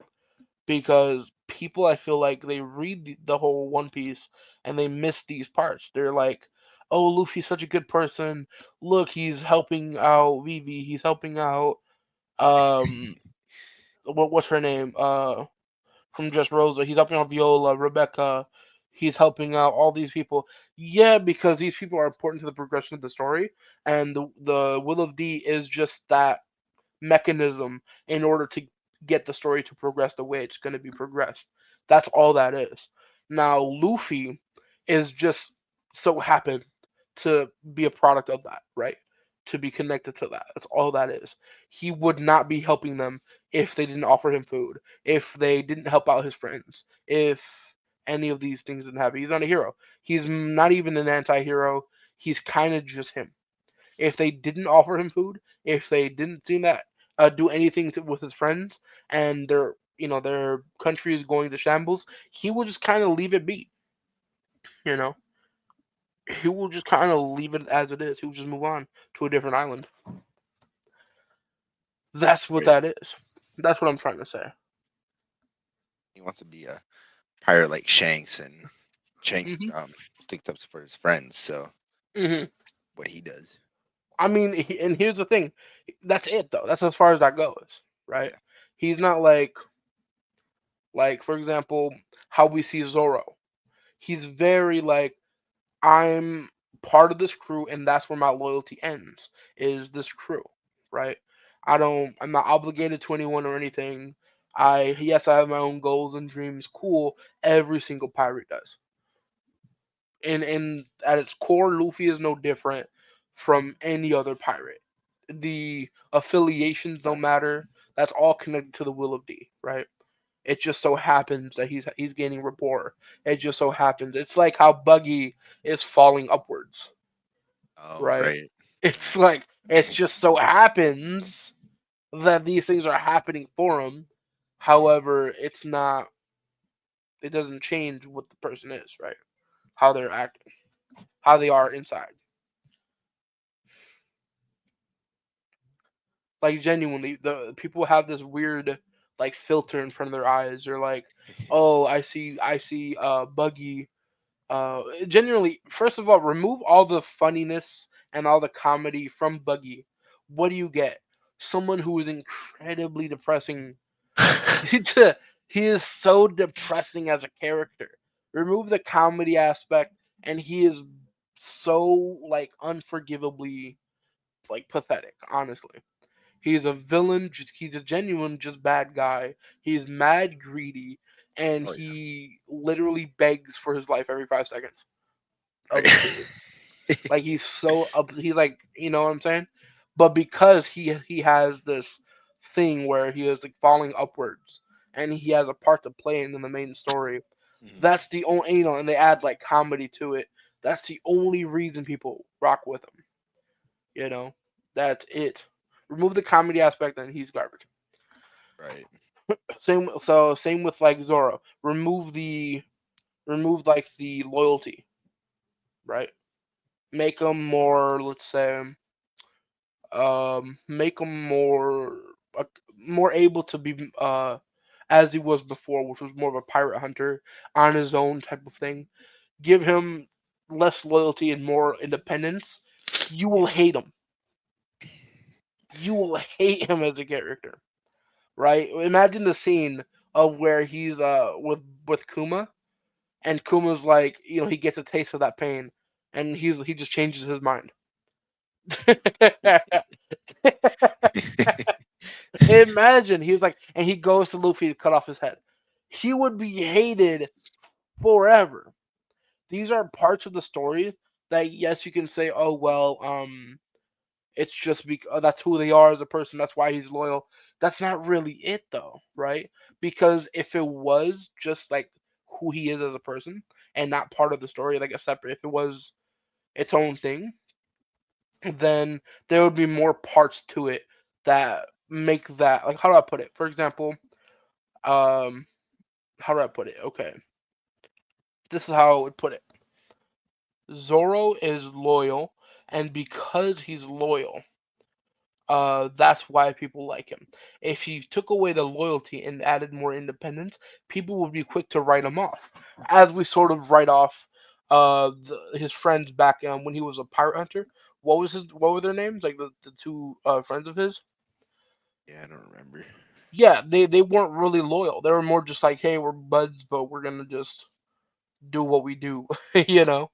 because people, I feel like they read the whole One Piece and they miss these parts. They're like, "Oh, Luffy's such a good person. Look, he's helping out Vivi. He's helping out what's her name? From Just Rosa. He's helping out Viola, Rebecca. He's helping out all these people. Yeah, because these people are important to the progression of the story, and the Will of D is just that mechanism in order to get the story to progress the way it's going to be progressed. That's all that is. Now, Luffy is just so happened to be a product of that, right? To be connected to that. That's all that is. He would not be helping them if they didn't offer him food, if they didn't help out his friends, if any of these things didn't happen. He's not a hero. He's not even an anti hero. He's kind of just him. If they didn't offer him food, if they didn't seem that do anything with his friends, and their country is going to shambles, he will just kind of leave it be. You know, he will just kind of leave it as it is. He will just move on to a different island. That's what Right. that is. That's what I'm trying to say. He wants to be a pirate like Shanks, and Shanks hmm sticks up for his friends. So hmm what he does. I mean, and here's the thing. That's it though. That's as far as that goes, right? Yeah. He's not like for example how we see Zoro. He's very like I'm part of this crew and that's where my loyalty ends is this crew, right? I'm not obligated to anyone or anything. Yes, I have my own goals and dreams. Cool. Every single pirate does. And at its core, Luffy is no different from any other pirate. The affiliations don't Facts. matter. That's all connected to the will of D, right? It just so happens that he's gaining rapport. It just so happens. It's like how Buggy is falling upwards, Oh, right? right. It's like it just so happens that these things are happening for him. However, it's not. It doesn't change what the person is, right? How they're acting, how they are inside. Like genuinely, the people have this weird like filter in front of their eyes. They're like, oh, I see, Buggy. Genuinely, first of all, remove all the funniness and all the comedy from Buggy. What do you get? Someone who is incredibly depressing. He is so depressing as a character. Remove the comedy aspect, and he is so like unforgivably like pathetic. Honestly, he's a villain. He's a genuine just bad guy. He's mad greedy, and Oh yeah. he literally begs for his life every 5 seconds of the series. Right. Like he's so up. He's like, you know what I'm saying? But because he has this thing where he is like falling upwards, and he has a part to play in the main story. Mhm. That's the only and they add like comedy to it. That's the only reason people rock with him. You know, that's it. Remove the comedy aspect, and he's garbage. Right. Same with like Zoro. Remove like the loyalty, right? Make him more, let's say, make him uh, more able to be as he was before, which was more of a pirate hunter on his own type of thing. Give him less loyalty and more independence. You will Yeah. hate him. You will hate him as a character, right? Imagine the scene of where he's with Kuma, and Kuma's like, he gets a taste of that pain, and he just changes his mind. Imagine he's like, and he goes to Luffy to cut off his head. He would be hated forever. These are parts of the story that yes, you can say, oh well, it's just because that's who they are as a person. That's why he's loyal. That's not really it though, right? Because if it was just like who he is as a person and not part of the story, like a separate, if it was its own thing, then there would be more parts to it that make that like how do I put it? For example, um, how do I put it? Okay, this is how I would put it. Zoro is loyal, and because he's loyal, that's why people like him. If you took away the loyalty and added more independence, people would be quick to write him off, as we sort of write off his friends back when he was a pirate hunter. What were their names? Like the two friends of his? Yeah, I don't remember. Yeah, they weren't really loyal. They were more just like, hey, we're buds, but we're gonna just do what we do, you know.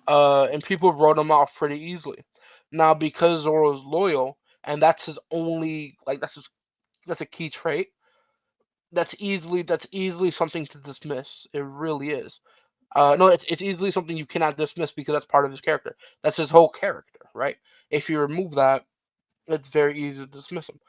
And people wrote him off pretty easily. Now because Zoro's loyal, and that's his only that's a key trait. That's easily something to dismiss. It really is. No, it's easily something you cannot dismiss because that's part of his character. That's his whole character, right? If you remove that, it's very easy to dismiss him.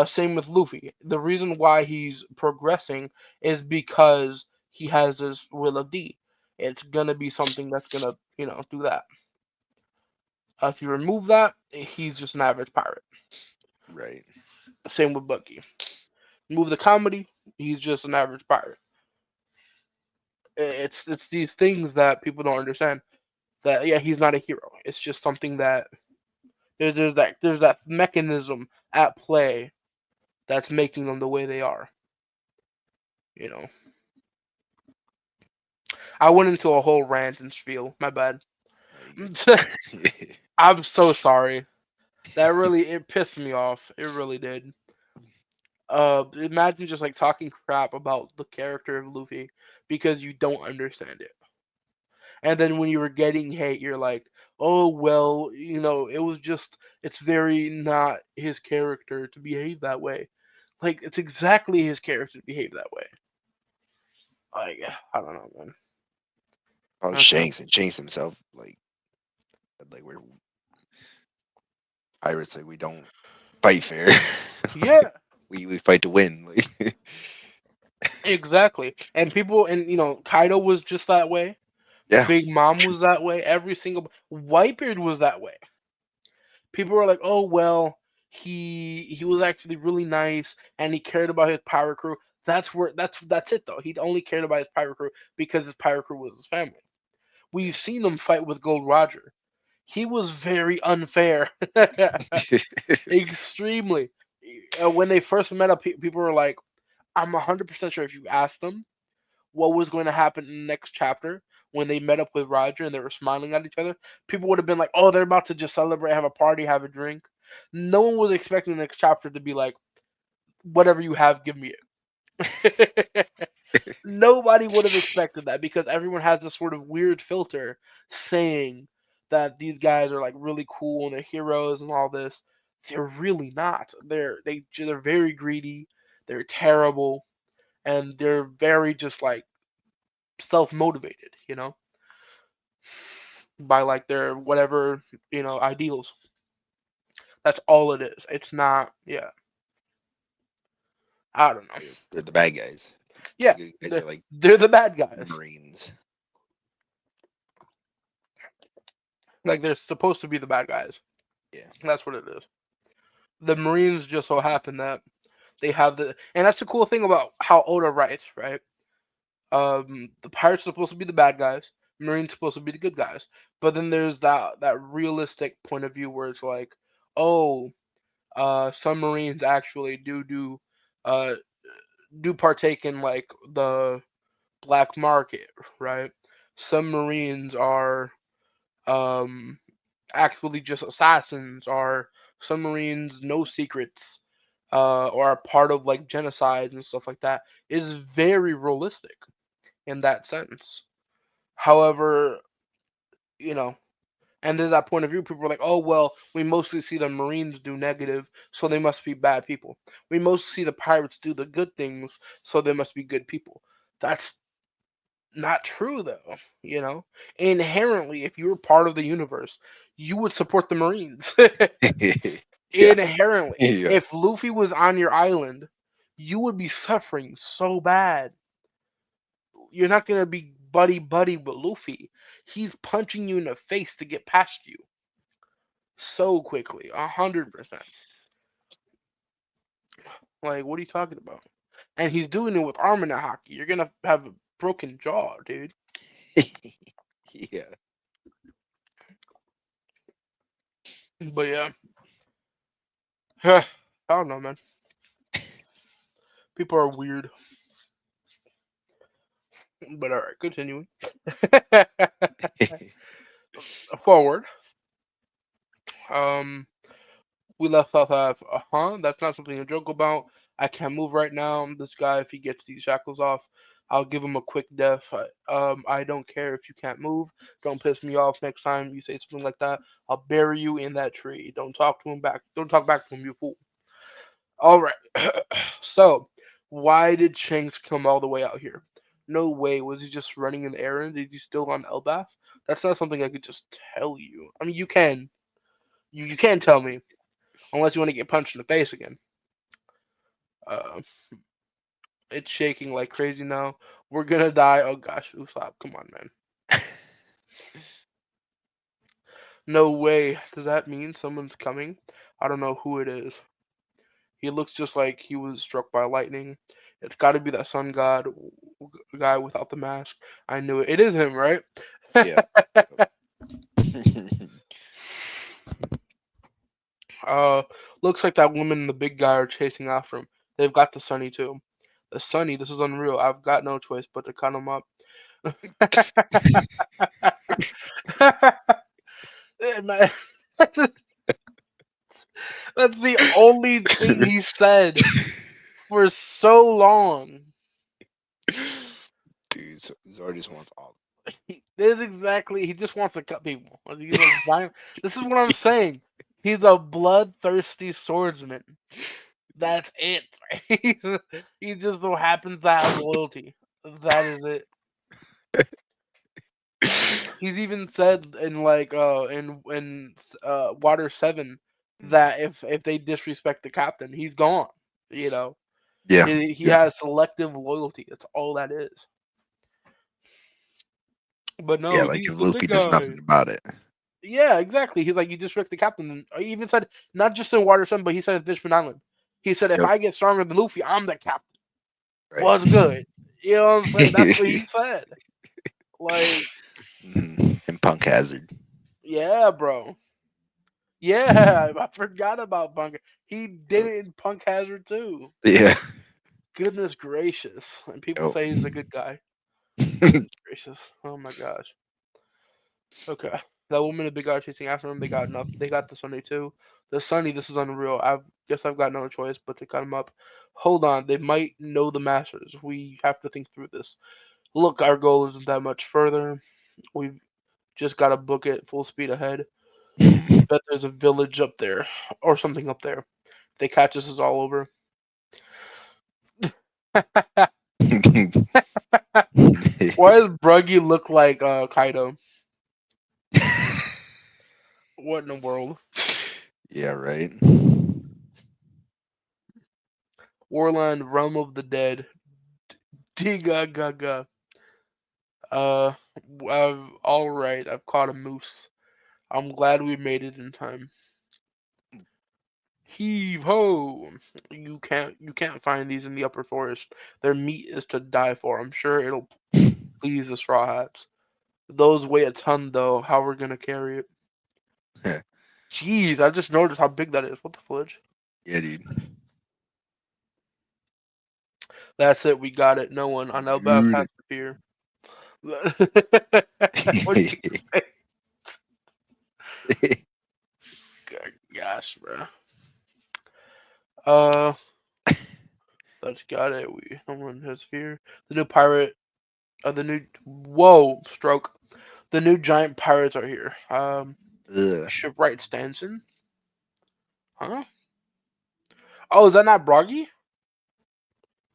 Same with Luffy. The reason why he's progressing is because he has this will of D. It's gonna be something that's gonna, do that. If you remove that, he's just an average pirate. Right. Same with Bucky. Move the comedy, he's just an average pirate. It's these things that people don't understand. That yeah, he's not a hero. It's just something that there's that mechanism at play that's making them the way they are. You know. I went into a whole rant and spiel. My bad. I'm so sorry. That really it pissed me off. It really did. Imagine just like talking crap about the character of Luffy because you don't understand it. And then when you were getting hate, you're like, oh well, it was just it's very not his character to behave that way. Like it's exactly his character to behave that way. Like I don't know, man. Oh, Okay. Shanks himself, like we're pirates, like we don't fight fair. Yeah, we fight to win. Like, exactly. And people, and Kaido was just that way. yeah, Big Mom was that way. Every single Whitebeard was that way. People were like, "Oh well, he was actually really nice and he cared about his pirate crew." That's it though. He only cared about his pirate crew because his pirate crew was his family. We've seen him fight with Gold Roger. He was very unfair, yeah. extremely. When they first met up, people were like, "I'm 100% sure if you asked them what was going to happen in the next chapter when they met up with Roger and they were smiling at each other, people would have been like, "Oh, they're about to just celebrate, have a party, have a drink." No one was expecting the next chapter to be like, "Whatever you have, give me it." Nobody would have expected that because everyone has this sort of weird filter saying that these guys are like really cool and they're heroes and all this. They're really not. They're very greedy. They're terrible and they're very just like self motivated, by like their whatever, ideals. That's all it is. It's not, yeah. I don't know. They're the bad guys. The Yeah, good guys they're, are like they're the bad guys. Marines. Like they're supposed to be the bad guys. Yeah. That's what it is. The Marines just so happen that they have and that's the cool thing about how Oda writes, right? The pirates are supposed to be the bad guys, Marines supposed to be the good guys, but then there's that realistic point of view where it's like, oh, some Marines actually uh do partake in like the black market, right? Some Marines are um actually just assassins, or some Marines know secrets, or are part of like genocides and stuff like that. It is very realistic in that sense. However, you know, and there's that point of view. People are like, oh, well, we mostly see the Marines do negative, so they must be bad people. We mostly see the pirates do the good things, so they must be good people. That's not true, though. Inherently, if you were part of the universe, you would support the Marines. Yeah. Inherently. Yeah. If Luffy was on your island, you would be suffering so bad. You're not going to be buddy buddy with Luffy. He's punching you in the face to get past you so quickly, 100%. Like, what are you talking about? And he's doing it with Armament Hockey. You're gonna have a broken jaw, dude. Yeah. But yeah, I don't know, man. People are weird. But all right, continuing forward. Um, we left off at That's not something to joke about. I can't move right now. This guy, if he gets these shackles off, I'll give him a quick death. I don't care if you can't move. Don't piss me off next time you say something like that. I'll bury you in that tree. Don't talk to him back. Don't talk back to him, you fool. All right. So, why did Shanks come all the way out here? No way. Was he just running an errand? Is he still on Elbaf? That's not something I could just tell you. I mean, you can. You can tell me, unless you want to get punched in the face again. Uh, it's shaking like crazy now. We're gonna die. Oh gosh, Usopp, come on, man. No way. Does that mean someone's coming? I don't know who it is. He looks just like he was struck by lightning. It's got to be that sun god guy without the mask. I knew it. It is him, right? Yeah. Looks like that woman and the big guy are chasing after him. They've got the Sunny too. The Sunny, this is unreal. I've got no choice but to cut him up. Man, that's the only thing he said for so long. Dude, Zoro just wants all. This is exactly. He just wants to cut people. This is what I'm saying. He's a bloodthirsty swordsman. That's it. He just so happens to have loyalty. That is it. He's even said in Water 7 that if they disrespect the captain, he's gone. You know, Yeah. he Yeah. has selective loyalty. That's all that is. But Yeah, no, like he's if the Luffy big does guy. nothing about it. Yeah, exactly. He's like, you disrespect the captain. And he even said, not just in Water 7, but he said in Fishman Island. He said, if Yep. I get stronger than Luffy, I'm the captain. Right. What's good? You know what I'm saying? That's what he said. Like, And Punk Hazard. yeah, bro. Yeah, I forgot about Punk. He did Yep. it in Punk Hazard too. Yeah. Goodness gracious. And people Yep. say he's a good guy. Goodness gracious. Oh my gosh. Okay. That woman and big guy chasing after him, they got enough. They got the Sunny too. The Sunny, this is unreal. I guess I've got no choice but to cut him up. Hold on, they might know the masters. We have to think through this. Look, our goal isn't that much further. We've just got to book it full speed ahead. Bet there's a village up there or something up there. If they catch us, it's all over. Why does Bruggy look like Kaido? What in the world? Yeah, right. Warland, Realm of the Dead. Diga gaga. Uh, all right. I've caught a moose. I'm glad we made it in time. Heave ho! You can't find these in the upper forest. Their meat is to die for. I'm sure it'll please the Straw Hats. Those weigh a ton though. How we're gonna carry it? Jeez, I just noticed how big that is. What the fudge? Yeah, dude. That's it. We got it. No one on Elbaf has Dude. to fear. What you say? Gosh, bro. Uh, that's got it. No one has fear. The new pirate. The new. Whoa, stroke. The new giant pirates are here. Ugh. Shipwright Stanson. Huh? Oh, is that not Broggy?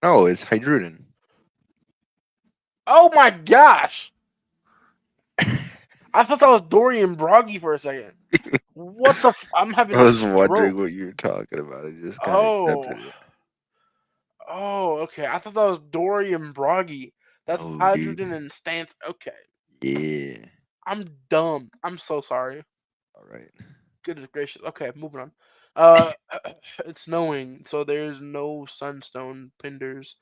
No, it's Hydruden. Oh my gosh! I thought that was Dorian Broggy for a second. What the? I'm having I a was wondering stroke. what you were talking about. I just kind of Oh. accepted it. Oh, okay. I thought that was Dorian Broggy. That's No, dude. Hydrogen and Stance. Okay. Yeah. I'm dumb. I'm so sorry. All right. Goodness gracious. Okay, moving on. Uh, it's snowing, so there's no sunstone pinders.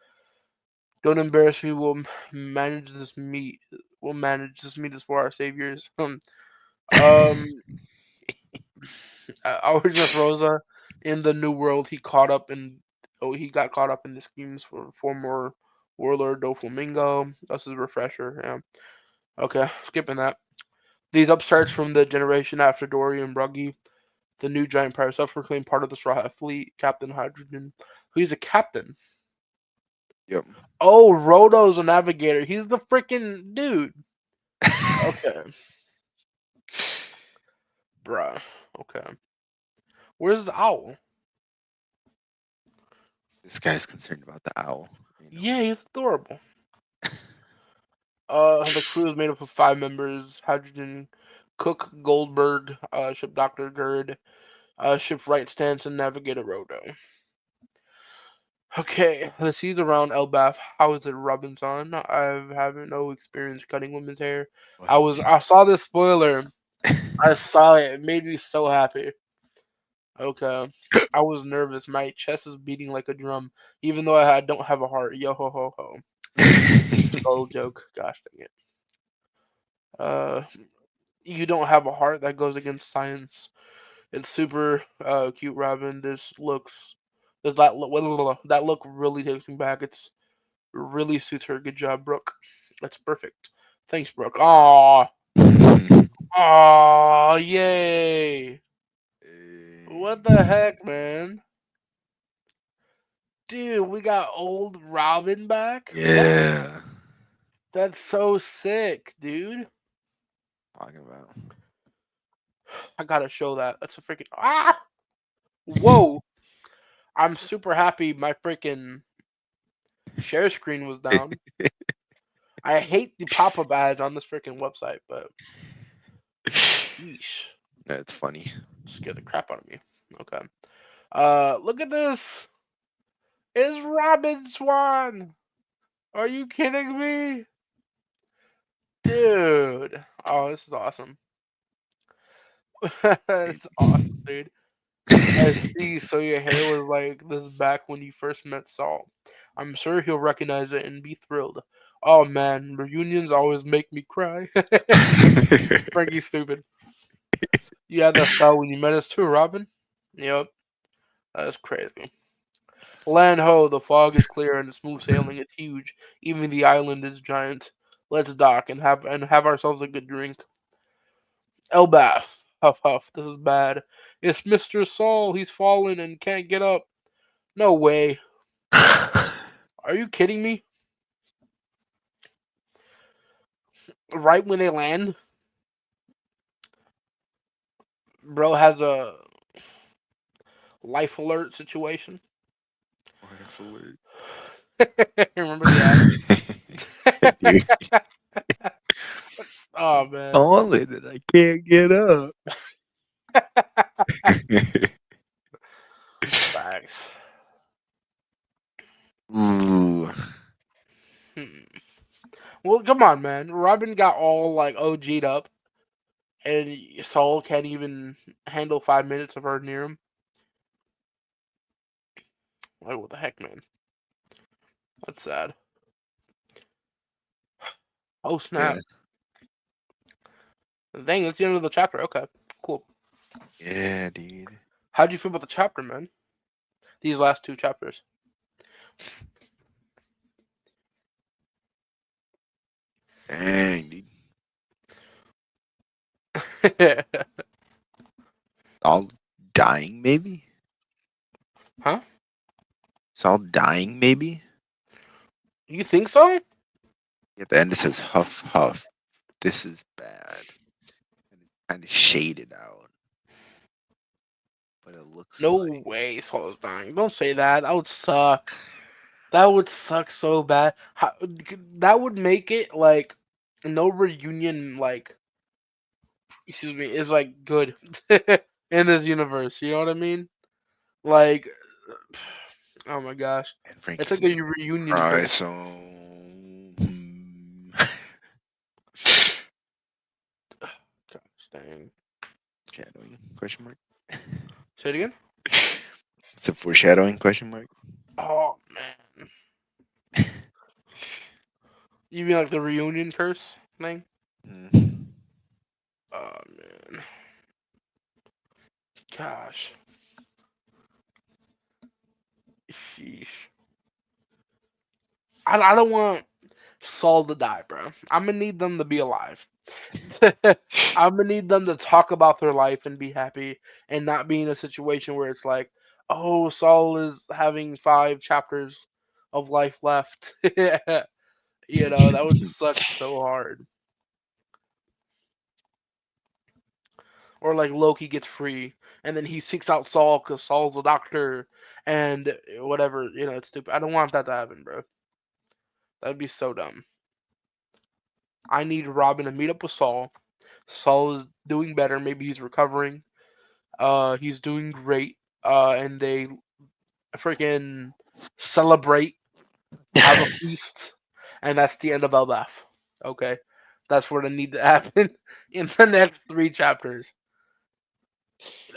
Don't embarrass me. Manage this meat. We'll manage this meat is for our saviors. Origin of Rosa in the New World, he got caught up in the schemes for former warlord Doflamingo. That's his refresher. Yeah. Okay, skipping that. These upstarts from the generation after Dory and Bruggy, the new giant pirate self-proclaimed part of the Straw Hat Fleet, Captain Hydrogen. Who's a captain? Yep. Oh, Roto's a navigator. He's the freaking dude. Okay. Bruh. Okay. Where's the owl? This guy's concerned about the owl. Yeah, he's adorable. The crew is made up of 5 members: Hydrogen, Cook, Goldberg, Ship Doctor Gerd, Shipwright Stanson, Navigator Roto. Okay, the seas around Elbaf. How is it, Robinson? I haven't no experience cutting women's hair. I saw this spoiler. I saw it. It made me so happy. Okay. I was nervous. My chest is beating like a drum, even though I don't have a heart. Yo ho ho ho. Skull joke. Gosh dang it. You don't have a heart. That goes against science. It's super cute, Robin. That look really takes me back. It's really suits her. Good job, Brooke. That's perfect. Thanks, Brooke. Aw. Aw, yay. What the heck, man? Dude, we got old Robin back? Yeah. That's so sick, dude. Talking about. I gotta show that. That's a freaking Whoa! I'm super happy my freaking share screen was down. I hate the pop-up ads on this freaking website, but yeesh. That's funny. Scared the crap out of me. Okay. Look at this. It's Robin Swan. Are you kidding me? Dude. Oh, this is awesome. It's awesome, dude. I see. So your hair was like this back when you first met Saul. I'm sure he'll recognize it and be thrilled. Oh man, reunions always make me cry. Frankie's stupid. You had that felt when you met us too, Robin? Yep. That's crazy. Land ho, the fog is clear and smooth sailing. It's huge. Even the island is giant. Let's dock and have ourselves a good drink. Elbath, huff huff. This is bad. It's Mr. Saul. He's fallen and can't get up. No way. Are you kidding me? Right when they land, bro has a life alert situation. Life alert. Remember that? Dude, Oh man. falling and I can't get up. Facts. Ooh. Hmm. Well, come on, man. Robin got all like OG'd up, and Saul can't even handle 5 minutes of her near him. Like, what the heck, man? That's sad. Oh snap! Yeah. Dang, that's the end of the chapter. Okay, cool. Yeah, dude. How'd you feel about the chapter, man? These last 2 chapters. Dang, dude. All dying, maybe? Huh? It's all dying, maybe? You think so? At the end, it says huff, huff. This is bad. And it's kind of shaded out. But it looks No like. way, Saul's dying. Don't say that. That would suck. That would suck so bad. That would make it like no reunion like excuse me is like good in this universe. You know what I mean? Like, oh my gosh, And Frankie it's like said, a reunion cry curse. so. Gosh dang. Shadowing? Question mark. Say it again. It's a foreshadowing? Question mark. Oh man. You mean like the reunion curse thing? Mm. Oh man. Gosh. Sheesh. I don't want Saul to die, bro. I'm gonna need them to be alive. I'm gonna need them to talk about their life and be happy, and not be in a situation where it's like, oh, Saul is having 5 chapters of life left. You know, that would suck so hard. Or like Loki gets free, and then he seeks out Saul because Saul's a doctor, and whatever. You know, it's stupid. I don't want that to happen, bro. That'd be so dumb. I need Robin to meet up with Saul. Saul is doing better. Maybe he's recovering. He's doing great. And they freaking celebrate, have a feast, and that's the end of Elbaf. Okay, that's what I need to happen in the next 3 chapters.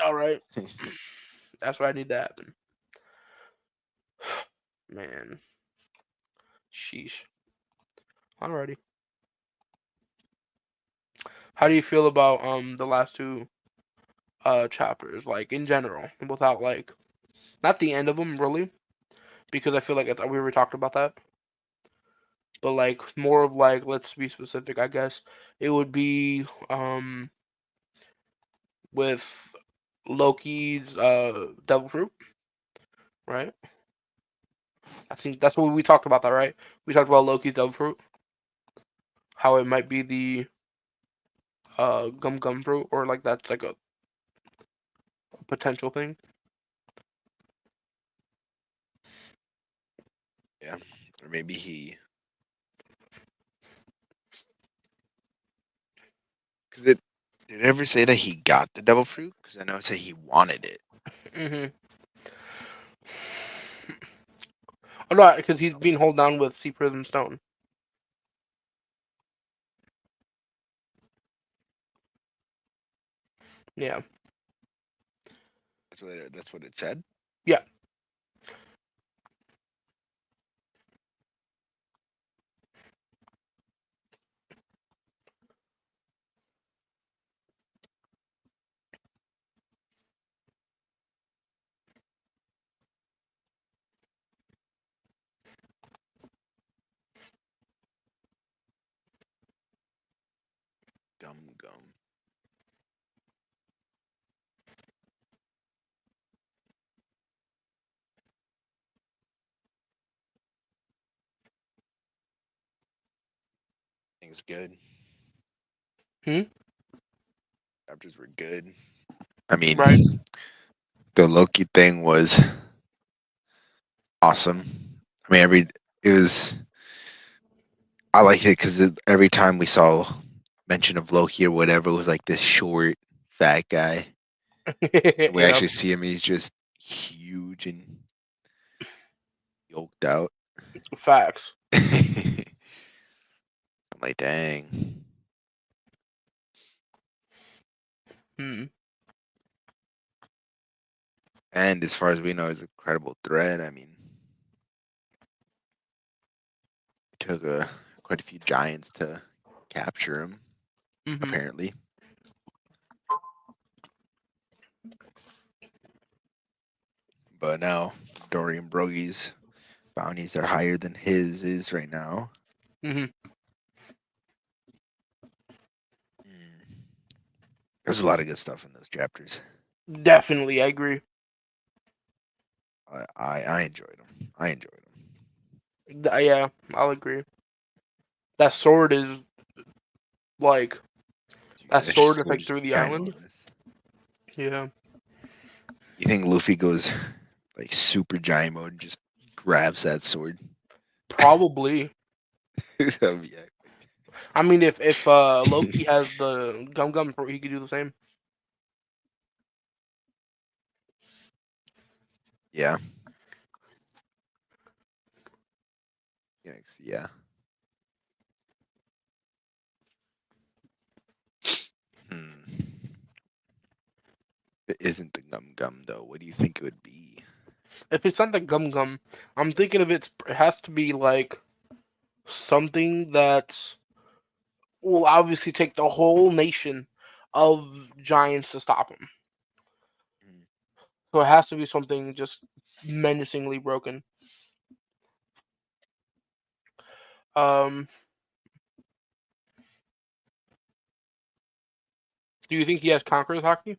All right, that's what I need to happen. Man, sheesh. Alrighty. How do you feel about the last two chapters, like in general, without like not the end of them really, because I feel like we already talked about that, but like more of like let's be specific, I guess it would be with Loki's devil fruit, right? I think that's what we talked about that, right? We talked about Loki's devil fruit, how it might be the gum gum fruit, or like that's like a potential thing. Yeah, or maybe he. Because it did it ever say that he got the devil fruit? Because I know it said he wanted it. Mhm. Oh no, because he's being held down with Sea Prism Stone. Yeah. That's what it said. Yeah. Gum gum. Things good. Hmm. Chapters were good. I mean, Right. the Loki thing was awesome. I mean, it was. I like it because every time we saw mention of Loki or whatever, it was like this short, fat guy. And we Yeah. actually see him; he's just huge and yoked out. Facts. I'm like, dang. Hmm. And as far as we know, he's a credible threat. I mean, it took quite a few giants to capture him, Hmm. apparently. But now Dorian Brogy's bounties are higher than his is right now. Hmm. Mm. There's a lot of good stuff in those chapters. Definitely, I agree. I enjoyed them. I enjoyed them. Yeah, I'll agree. That sword is like Dude, that that sword is like sword's through the island. ginormous. Yeah. You think Luffy goes like super giant mode and just grabs that sword? Probably. That'd be epic. I mean, if Loki has the gum gum fruit, he could do the same. Yeah. Yeah. Hmm. It isn't the gum gum though. What do you think it would be? If it's not the gum gum, I'm thinking of it has to be like something that will obviously take the whole nation of giants to stop him. Hmm. So it has to be something just menacingly broken. Um, do you think he has Conqueror's hockey?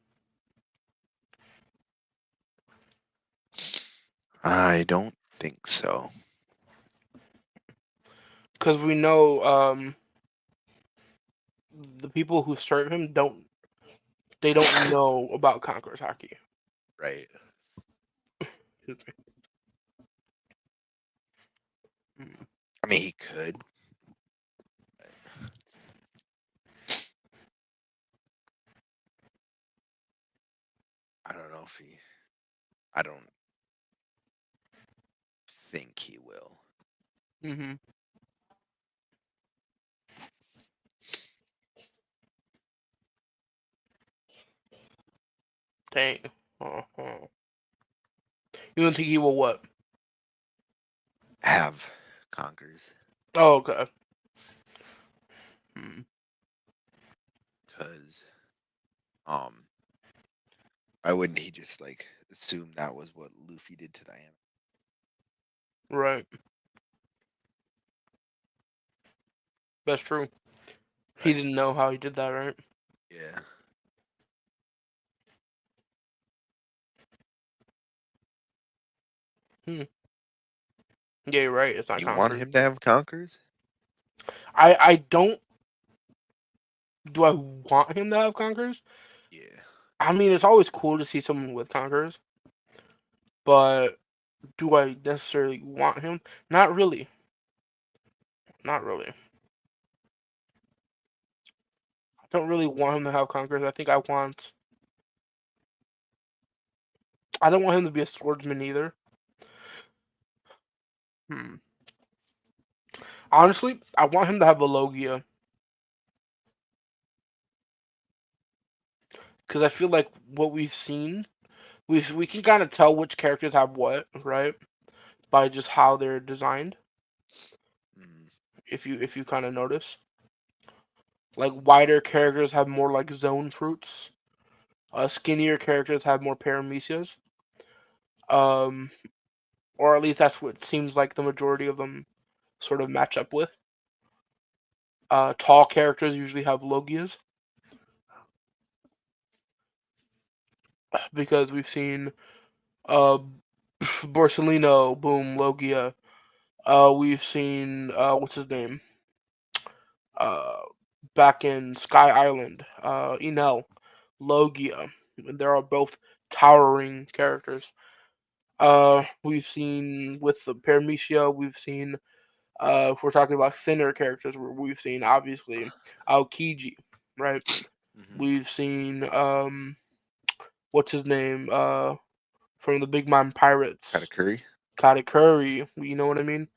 I don't think so. because we know the people who serve him don't know about Conqueror's Haki. Right. Excuse me. Mm. I mean, he could. I don't know if he. I don't think he will. Mhm. Dang. Uh-huh. You don't think he will what? Have conquers. Oh, okay. Hmm. Because why wouldn't he just like assume that was what Luffy did to Diana? Right. That's true. He Right. didn't know how he did that, right? Yeah. Hmm. Yeah, you're right. It's not You want Conqueror. him to have conquers? I don't. Do I want him to have Conquerors? Yeah. I mean, it's always cool to see someone with Conquerors, but do I necessarily want him? Not really. Not really. I don't really want him to have Conquerors. I think I don't want him to be a swordsman either. Hmm. Honestly, I want him to have a Logia. Because I feel like what we've seen, we can kind of tell which characters have what, right? By just how they're designed. Mm. If you kind of notice, like wider characters have more like zone fruits. Skinnier characters have more paramecias. Um, or at least that's what it seems like the majority of them sort of match up with. Tall characters usually have Logias because we've seen uh, Borsellino, boom, Logia. We've seen what's his name? Uh, Back in Sky Island, Enel, Logia. They're all both towering characters. We've seen with the Paramecia, we've seen if we're talking about thinner characters, we've seen obviously Aokiji, right? Hmm. We've seen what's his name? From the Big Mom Pirates, Katakuri. Katakuri. You know what I mean?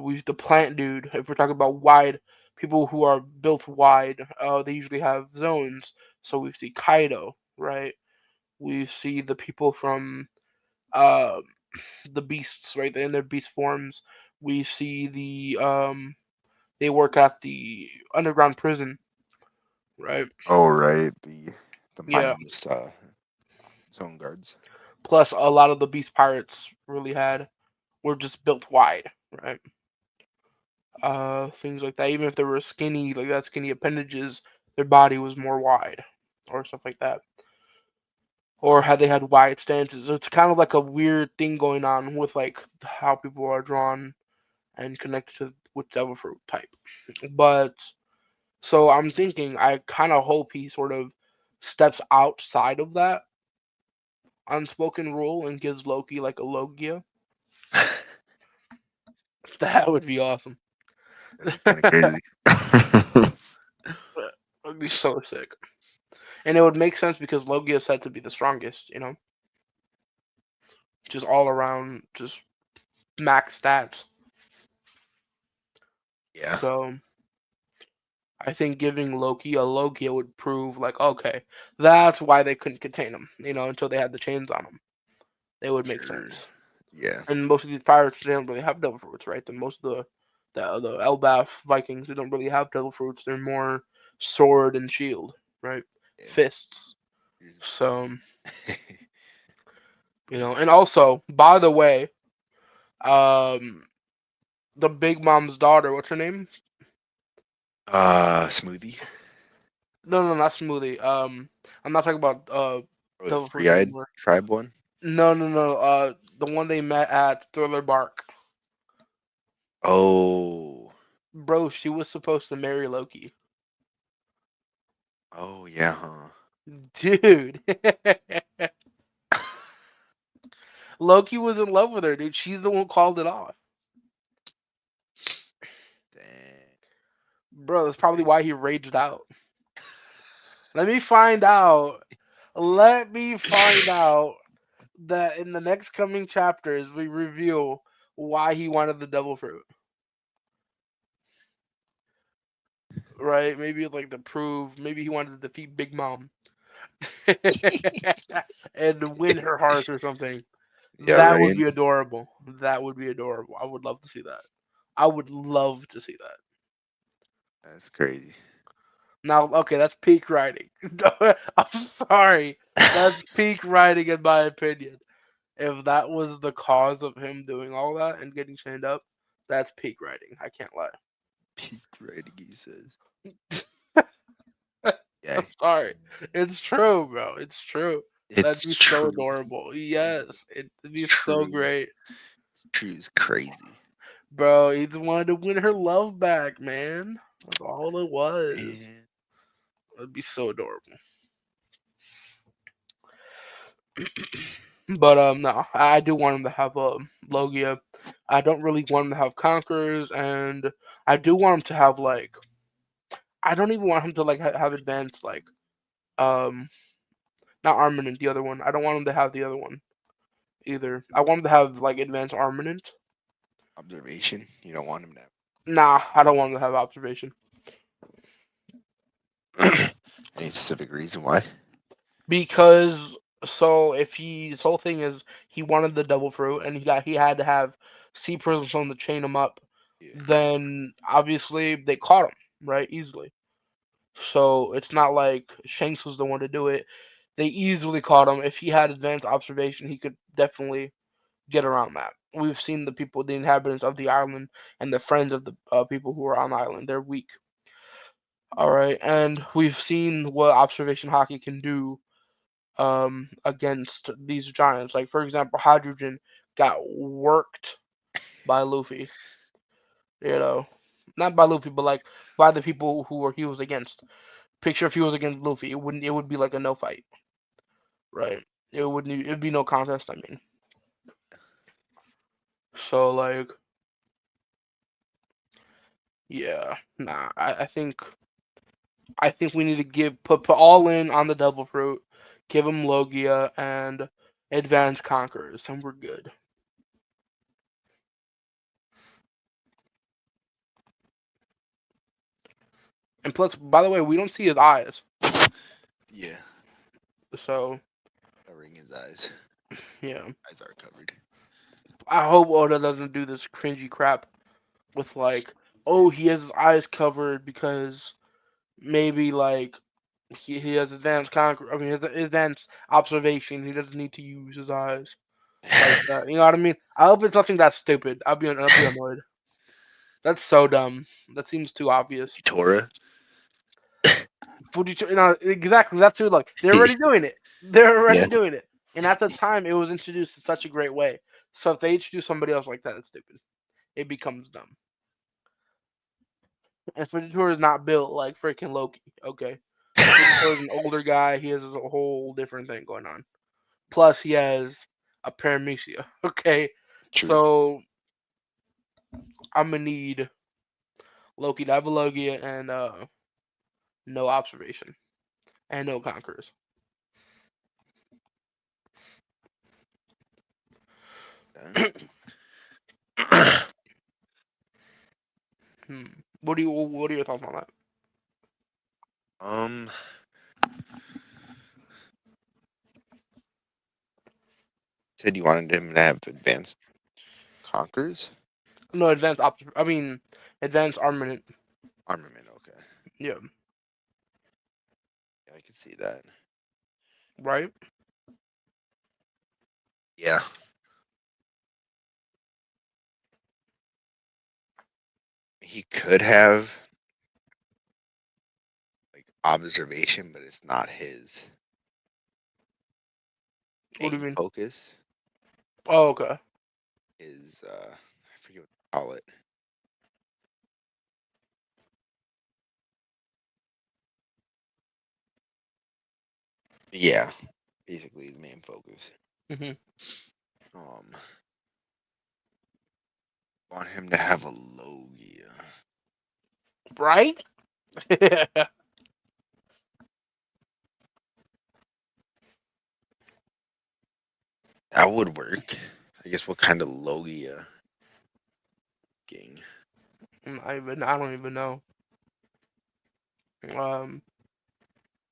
We've the plant dude. If we're talking about wide people who are built wide, they usually have zones. So we see Kaido, right? We see the people from uh the beasts, right? In their beast forms. We see they work at the underground prison, right? Oh right, the Yeah. mindless zone guards. Plus, a lot of the beast pirates were just built wide, right? Things like that. Even if they were skinny, like that skinny appendages, their body was more wide, or stuff like that. Or had they had wide stances. So it's kind of like a weird thing going on with like how people are drawn and connected to whichever fruit type. But so I'm thinking, I kind of hope he sort of steps outside of that unspoken rule and gives Loki like a Logia. That would be awesome. That'd be kind of crazy. That would be so sick. And it would make sense because Logia is said to be the strongest, you know? Just all around, just max stats. Yeah. So I think giving Loki a Logia would prove like, okay, that's why they couldn't contain him, until they had the chains on him. They would make Sure. sense. Yeah. And most of these pirates, they don't really have devil fruits, right? Then most of the Elbaf Vikings, they don't really have devil fruits. They're more sword and shield, right? Yeah. Fists. Here's- So, and also, by the way, um, the Big Mom's daughter, what's her name? Smoothie. No, no, not Smoothie. I'm not talking about Or the devil fruits three-eyed anymore. tribe one. No, no, no. The one they met at Thriller Bark. Oh. Bro, she was supposed to marry Loki. Oh yeah, huh? Dude. Loki was in love with her, dude. She's the one called it off. Dang. Bro, that's probably why he raged out. Let me find out. Let me find out that in the next coming chapters we reveal why he wanted the devil fruit. Right? Maybe like to prove maybe he wanted to defeat Big Mom. And win her heart or something. Yeah, That would right. be adorable. That would be adorable. I would love to see that. I would love to see that. That's crazy. Now, okay, that's peak writing. I'm sorry. That's peak writing in my opinion. If that was the cause of him doing all that and getting chained up, that's peak writing. I can't lie. Peak writing, he says. I'm Yeah, sorry. It's true, bro. It's true. That'd it's be so true. adorable. Yes, it'd It's be so true. great. It's true. It's crazy. Bro, he just wanted to win her love back, man. That's all it was. Man. It'd be so adorable. But no, I do want him to have Logia. I don't really want him to have Conquerors, and I do want him to have like I don't even want him to like have advanced like um not Armament, the other one. I don't want him to have the other one either. I want him to have like advanced Armament. Observation. You don't want him Nah, I don't want him to have Observation to. Any specific reason why? because so if his whole thing is he wanted the double fruit and he had to have Sea Prism Stone to chain him up, Yeah. then obviously they caught him right easily. So it's not like Shanks was the one to do it. They easily caught him. If he had advanced observation, he could definitely get around that. We've seen the people, the inhabitants of the island, and the friends of the people who are on the island. They're weak. All right, and we've seen what observation hockey can do against these giants. Like for example, Hydrogen got worked by Luffy. You know, not by Luffy, but like by the people he was against. Picture if he was against Luffy, it would be like a no fight, right? It'd be no contest. I mean, so like yeah, nah. I think we need to put all in on the Devil Fruit, give him Logia and Advanced Conquerors, and we're good. And plus, by the way, we don't see his eyes, Yeah. so Covering his eyes. yeah. Eyes are covered. I hope Oda doesn't do this cringy crap with like, oh, he has his eyes covered because maybe like he has advanced conquer. I mean, his advanced observation. He doesn't need to use his eyes like that. You know what I mean? I hope it's nothing that stupid. I'll be annoyed. That's so dumb. That seems too obvious. Tora. You know, exactly. That's too like they're already doing it. They're already Yeah. doing it. And at the time, it was introduced in such a great way. So if they introduce somebody else like that, it's stupid. It becomes dumb. And Fujitora is not built like freaking Loki. Okay, Fujitora is an older guy. He has a whole different thing going on. Plus, he has a paramecia. Okay, True. so I'm gonna need Loki to have a Logia and no observation and no conquerors. Hmm. What are your thoughts on that? um. Said you wanted him to have advanced conquers No advanced I mean advanced armament. armament. Okay. Yeah, Yeah, I can see that. right. Yeah. He could have like observation, but it's not his What do you main mean? focus. Oh, okay. Is I forget what they call it. Yeah, basically his main focus. Hmm. Um, want him to have a Logia. Right? That would work. I guess what kind of Logia gang? I don't even know. Um,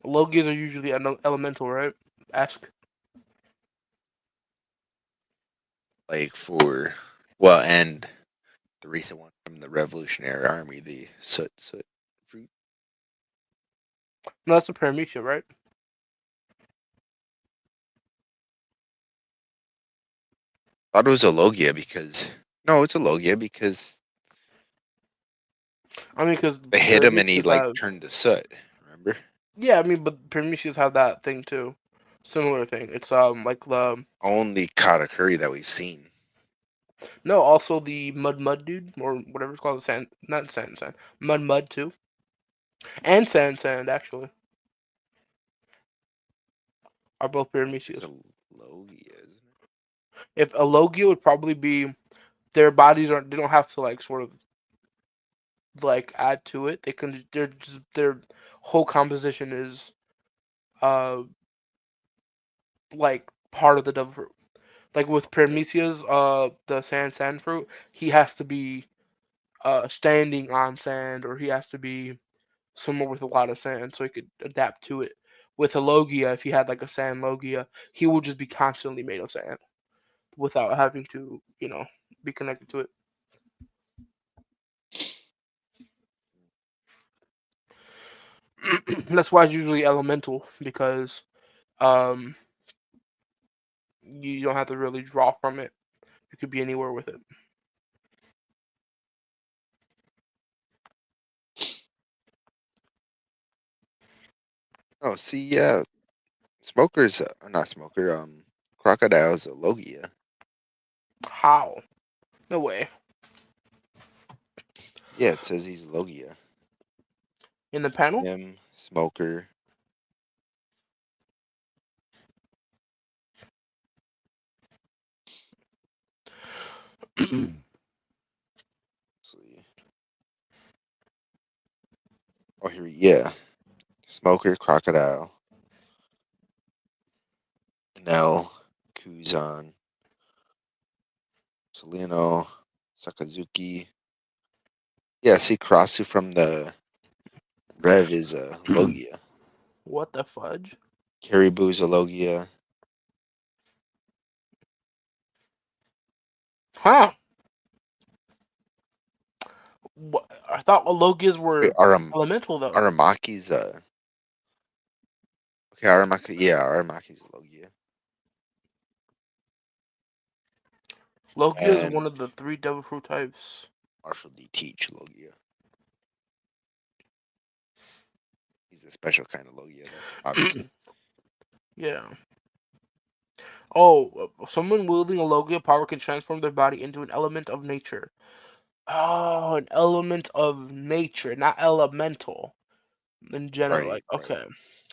Logias are usually elemental, right? Ask. Like for well, and the recent one from the Revolutionary Army, the soot fruit. No, that's a paramecia, right? Thought it was a Logia because no, it's a Logia because I mean, because they hit him and he paramecias like have. turned to soot. Remember? Yeah, I mean, but paramecias have that thing too. Similar thing. It's like the Only Katakuri that we've seen. no, also the mud dude or whatever it's called, sand, not sand, mud too, and sand actually are both It's paramecias. a Logia, isn't it? If a Logia would probably be their bodies aren't they don't have to like sort of like add to it. They can their whole composition is uh like part of the devil fruit. Like with Paramecia's the sand fruit, he has to be standing on sand or he has to be somewhere with a lot of sand so he could adapt to it. With a Logia, if he had like a sand Logia, he would just be constantly made of sand without having to, be connected to it. That's why it's usually elemental because um you don't have to really draw from it. You could be anywhere with it. Oh, see, yeah, smokers, not smoker. Crocodile's a Logia. How? No way. Yeah, it says he's Logia. In the panel? Him, smoker. See. Oh, here, yeah, smoker, crocodile, Nell, Kuzan, Solino, Sakazuki. Yeah, see, Karasu from the Rev is a Logia. What the fudge? Caribou's a Logia. Huh? What? I thought Logias Wait, were elemental though. Aramaki's okay, Aramaki, yeah, Aramaki's a Logia. Logia is one And of the three devil fruit types. Marshall D. Teach Logia. He's a special kind of Logia, though, obviously. Yeah. Oh, someone wielding a Logia power can transform their body into an element of nature. Oh, an element of nature, not elemental in general. Right, Like, right. okay.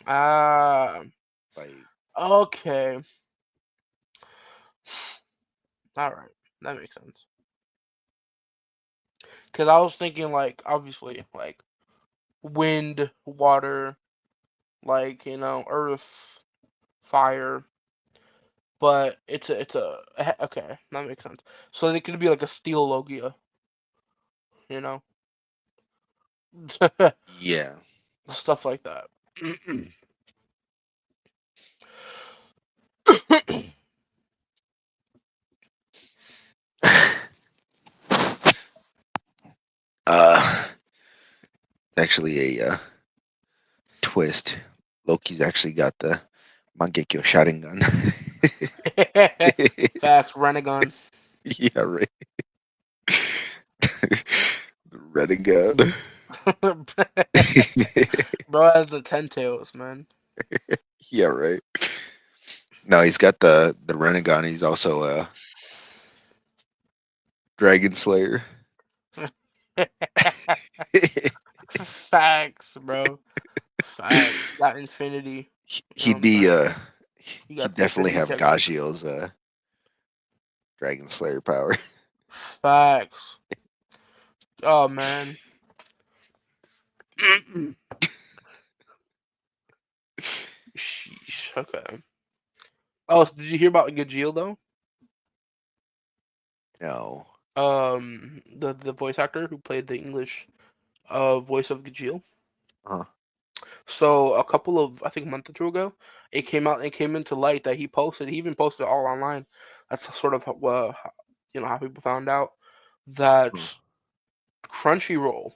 Ah, Like, okay. All right. That makes sense. Because I was thinking, like, obviously, like, wind, water, like, earth, fire. But okay, that makes sense. So it could be like a steel Logia, you know? yeah. Stuff like that. It's actually a twist. Loki's actually got the Mangekyo Sharingan. Facts, Renegon. Yeah, right. The Renegade. Bro has the 10 tails, man. Yeah, right. No, he's got the Renegon. He's also a Dragon Slayer. Facts, bro. Facts. Got infinity. He'd what I'm be saying? You he'd got take the definitely heat have technique. Gagio's Dragon Slayer power. Facts. Oh man. Sheesh. Okay. Oh, so did you hear about Gajeel though? No. The voice actor who played the English voice of Gajeel. Huh. So a couple of I think a month or two ago, it came into light that he even posted it all online. That's sort of how people found out that Huh. Crunchyroll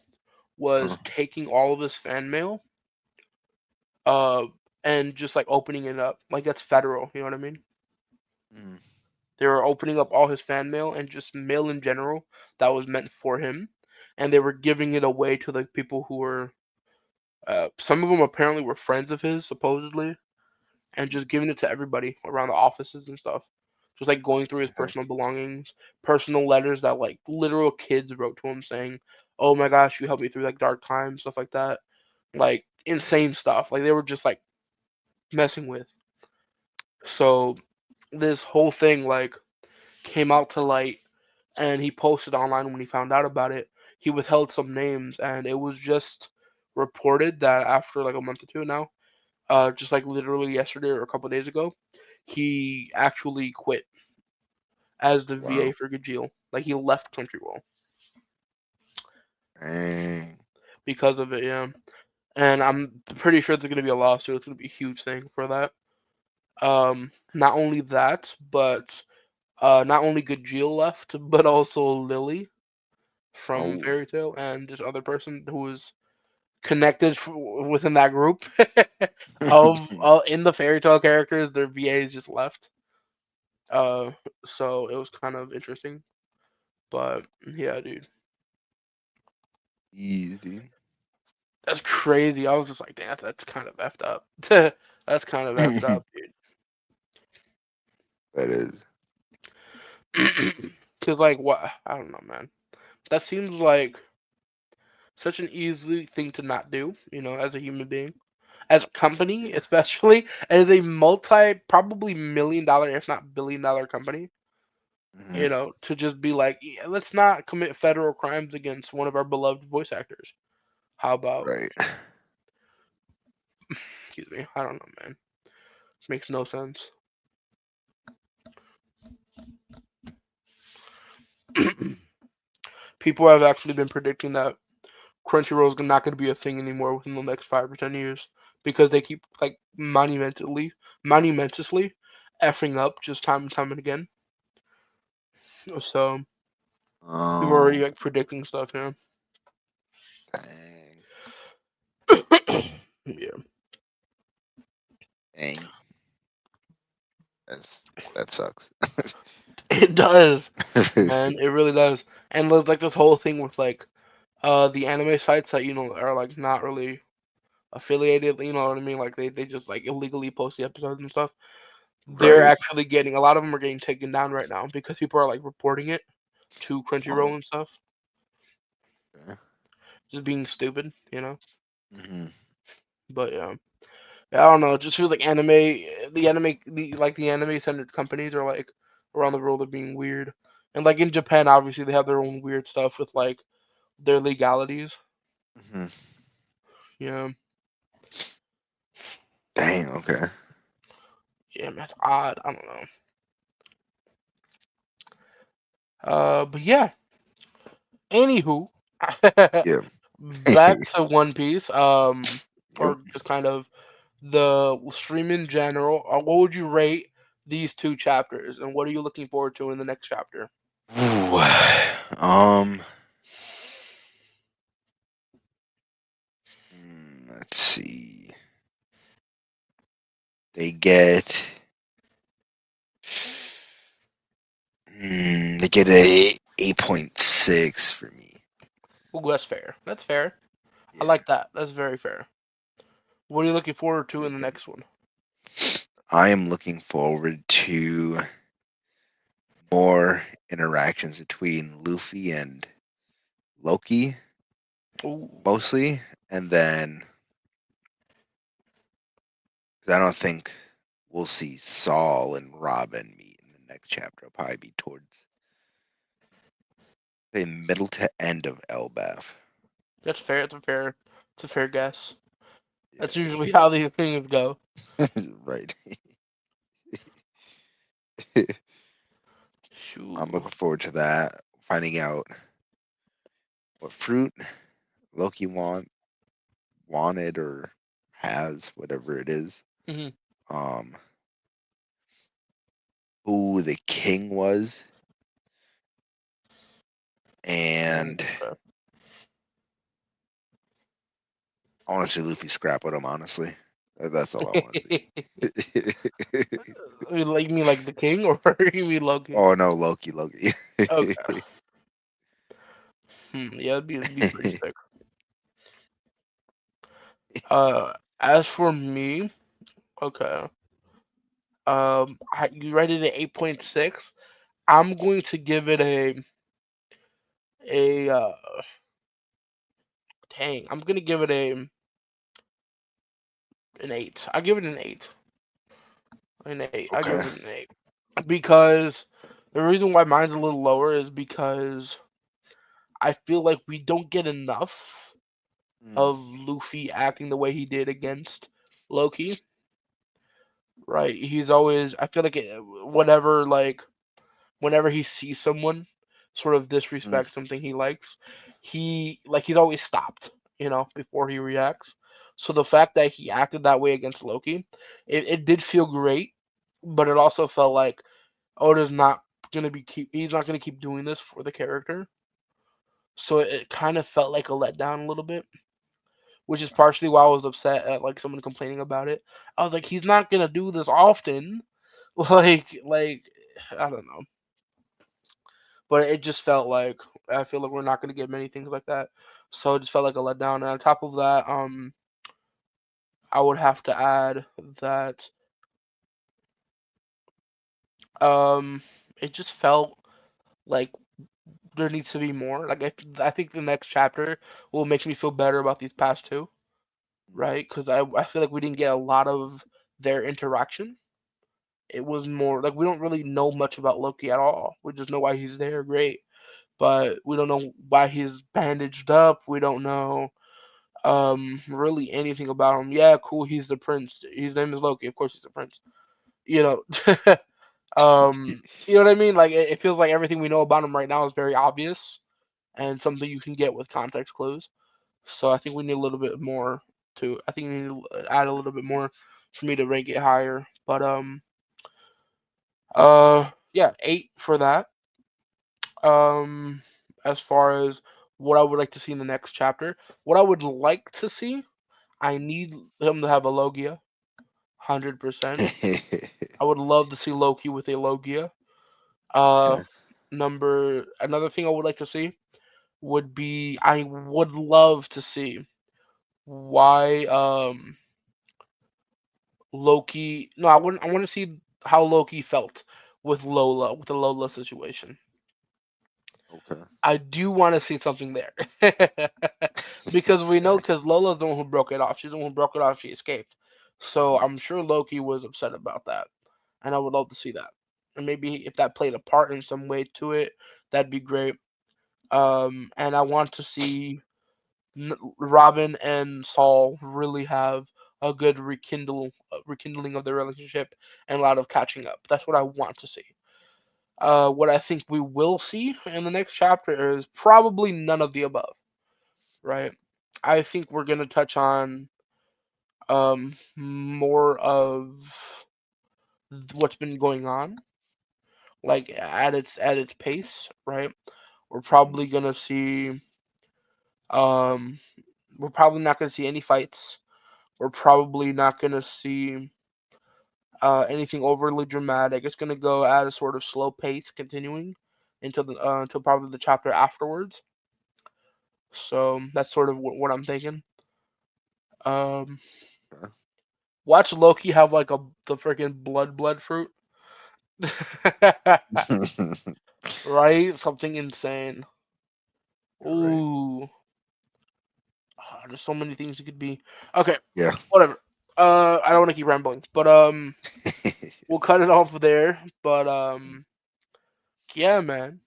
Huh. was taking all of his fan mail uh and just like opening it up. Like that's federal, you know what I mean? Mm. They were opening up all his fan mail and just mail in general that was meant for him, and they were giving it away to like people who were some of them apparently were friends of his supposedly, and just giving it to everybody around the offices and stuff. Just like going through his Heck. personal belongings, personal letters that like literal kids wrote to him saying, "Oh my gosh, you helped me through like dark times," stuff like that. Like insane stuff. Like they were just like messing with. So this whole thing like came out to light, and he posted online when he found out about it. He withheld some names, and it was just reported that after like a month or two now, just like literally yesterday or a couple of days ago, he actually quit as the VA Wow. for Gajeel. Like he left Crunchyroll Dang. because of it, yeah. And I'm pretty sure there's gonna be a lawsuit. It's gonna be a huge thing for that. Not only that, but not only Gajeel left, but also Lily from Oh. Fairy Tail and this other person who was connected within that group of in the Fairy Tail characters. Their VAs just left. Uh, so it was kind of interesting. But yeah, dude, Jeez, dude. that's crazy. I was just like, damn, that's kind of effed up. That's kind of effed That up, is. dude. Cause like what? I don't know, man. That seems like such an easy thing to not do. As a human being, as a company, Yeah. especially as a probably $1 million, if not $1 billion company. Hmm. To just be like, yeah, let's not commit federal crimes against one of our beloved voice actors. How about? Right. Excuse me. I don't know, man. Makes no sense. People have actually been predicting that Crunchyroll is not going to be a thing anymore within the next 5 or 10 years because they keep like monumentously effing up just time and time and again. So people are already Um. like predicting stuff here. Dang. Yeah, Dang. That's that sucks. it does, man. It really does. And there's like this whole thing with like the anime sites that are like not really affiliated. You know what I mean? Like they just like illegally post the episodes and stuff. They're Right. actually getting a lot of them are getting taken down right now because people are like reporting it to Oh. Crunchyroll and stuff, Yeah. just being stupid, you know. Hmm. But yeah, I don't know. It just feels like the anime centered companies are like around the world are being weird, and like in Japan, obviously they have their own weird stuff with like their legalities. Hmm. Yeah, Dang. Okay. yeah, man, that's odd. I don't know. But yeah. Anywho, Yeah. back to One Piece. Yep. Or just kind of the stream in general. What would you rate these two chapters, and what are you looking forward to in the next chapter? Ooh. Um. Let's see. They get. They get a 8.6 for me. Ooh, that's fair. That's fair. I Yeah. like that. That's very fair. What are you looking forward to in Good the thing. next one? I am looking forward to more interactions between Luffy and Loki, Ooh, mostly, and then 'Cause I don't think we'll see Saul and Robin meet in the next chapter. It'll probably be towards the middle to end of Elbaf. That's fair. It's a fair guess. That's Yeah, usually how these things go. right. I'm Shoo. looking forward to that. Finding out what fruit Loki wanted or has, whatever it is. Mhm. Um, who the king was, and Okay. I want to see Luffy scrap with him. Honestly, that's all I want to see. You mean like the king, or you mean Loki? Oh no, Loki. Okay. Yeah, it'd be pretty sick. As for me, okay. You rated it 8.6. I'm going to give it a dang. I'm gonna give it an 8. I give it an 8. An 8. I give Okay. it an 8 because the reason why mine's a little lower is because I feel like we don't get enough Mm, of Luffy acting the way he did against Loki. Right? He's always. I feel like whenever he sees someone sort of mm, disrespect something he likes, he's always stopped, before he reacts. So the fact that he acted that way against Loki, it did feel great, but it also felt like Oda's not he's not gonna keep doing this for the character. So it kind of felt like a letdown a little bit, which is partially why I was upset at like someone complaining about it. I was like, he's not gonna do this often. Like I don't know. But it just felt like I feel like we're not going to get many things like that. So it just felt like a letdown. And on top of that, I would have to add that um, it just felt like there needs to be more. Like I think the next chapter will make me feel better about these past two, mm, right? Because I feel like we didn't get a lot of their interaction. It was more like we don't really know much about Loki at all. We just know why he's there, great, but we don't know why he's bandaged up. We don't know really anything about him. Yeah, cool, he's the prince. His name is Loki. Of course he's the prince. You know. You know what I mean? Like it feels like everything we know about him right now is very obvious and something you can get with context clues. So I think we need a little bit more I think we need to add a little bit more for me to rank it higher. But yeah, 8 for that. Um as far as what I would like to see in the next chapter, what I would like to see, I need him to have a Logia. 100%. I would love to see Loki with a Logia. Uh, okay. another thing I would like to see would be I would love to see why Loki. No, I wouldn't. I want to see how Loki felt with the Lola situation. Okay. I do want to see something there because we know Okay. because Lola's the one who broke it off. She's the one who broke it off. She escaped, so Mm, I'm sure Loki was upset about that, and I would love to see that. And maybe if that played a part in some way to it, that'd be great. And I want to see Robin and Saul really have a good rekindling of their relationship and a lot of catching up. That's what I want to see. What I think we will see in the next chapter is probably none of the above, right? I think we're gonna touch on more of what's been going on, like at its pace, right? We're mm, probably gonna see um we're probably not gonna see any fights. We're probably not gonna see anything overly dramatic. It's gonna go at a sort of slow pace, continuing until probably the chapter afterwards. So that's sort of what I'm thinking. Um, okay. watch Loki have like the freaking blood fruit, right? Something insane. Right. Ooh, there's so many things it could be. Okay, Yeah. whatever. I don't want to keep rambling, but we'll cut it off there. But yeah, man.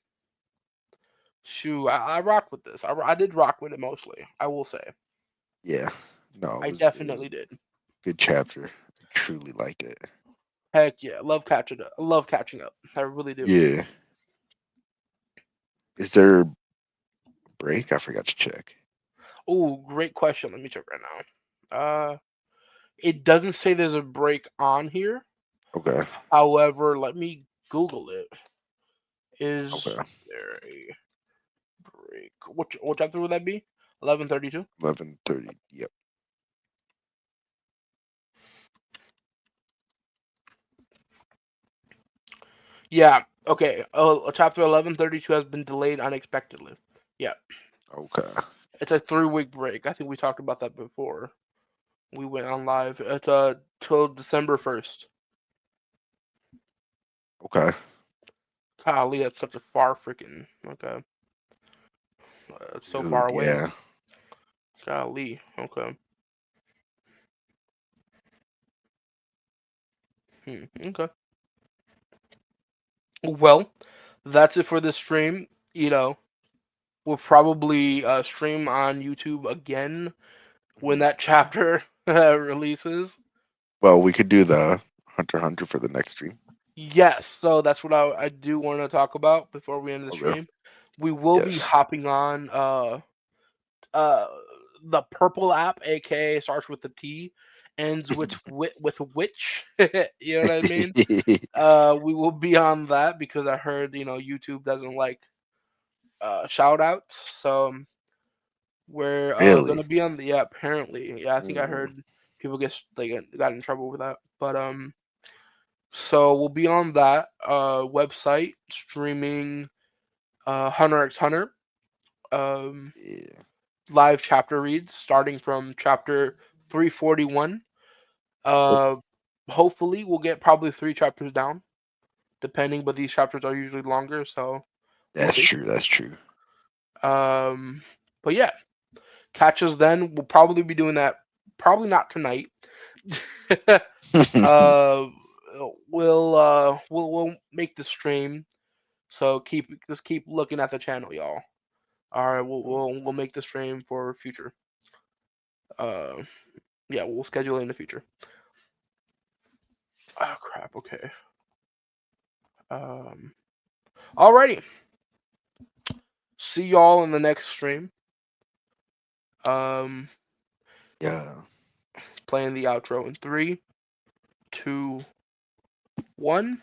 Shoot, I rock with this. I did rock with it mostly. I will say. Yeah. No, I it was definitely a did. good chapter. I truly liked it. Heck yeah, love catching up. Love catching up. I really do. Yeah. Is there a break? I forgot to check. Oh, great question. Let me check right now. It doesn't say there's a break on here. Okay. However, let me Google it. Is Okay. there a break? What chapter would that be? 1132. 11:30. Yep. Yeah. Okay. Chapter 1132 has been delayed unexpectedly. Yeah. Okay. It's a 3-week break. I think we talked about that before. We went on live. It's till December 1st. Okay. Golly, that's such a far freaking. Okay. It's so far Dude, away. yeah. Golly. Okay. Okay. Well, that's it for this stream. We'll probably stream on YouTube again when Mhm. that chapter releases. Well, we could do the Hunter x Hunter for the next stream. Yes, so that's what I do want to talk about before we end the Okay. stream. We will be Yes. hopping on uh the purple app, aka starts with the T, ends with which. You know what I mean? We will be on that because I heard YouTube doesn't like shout outs, so we're Really? gonna be on the, yeah, apparently, yeah, I think I Mm, heard people got in trouble with that, but so we'll be on that website streaming Hunter x Hunter um yeah. live chapter reads starting from chapter 341. Oh, uh Hopefully we'll get probably 3 chapters down depending, but these chapters are usually longer, so we'll that's see. true. That's true. But yeah, catch us then. We'll probably be doing that, probably not tonight. uh we'll make the stream, so keep looking at the channel, y'all. All right, we'll make the stream for future. uh yeah, we'll schedule it in the future. Oh crap. Okay. Alrighty, see y'all in the next stream. um Yeah. Playing the outro in 3, 2, 1.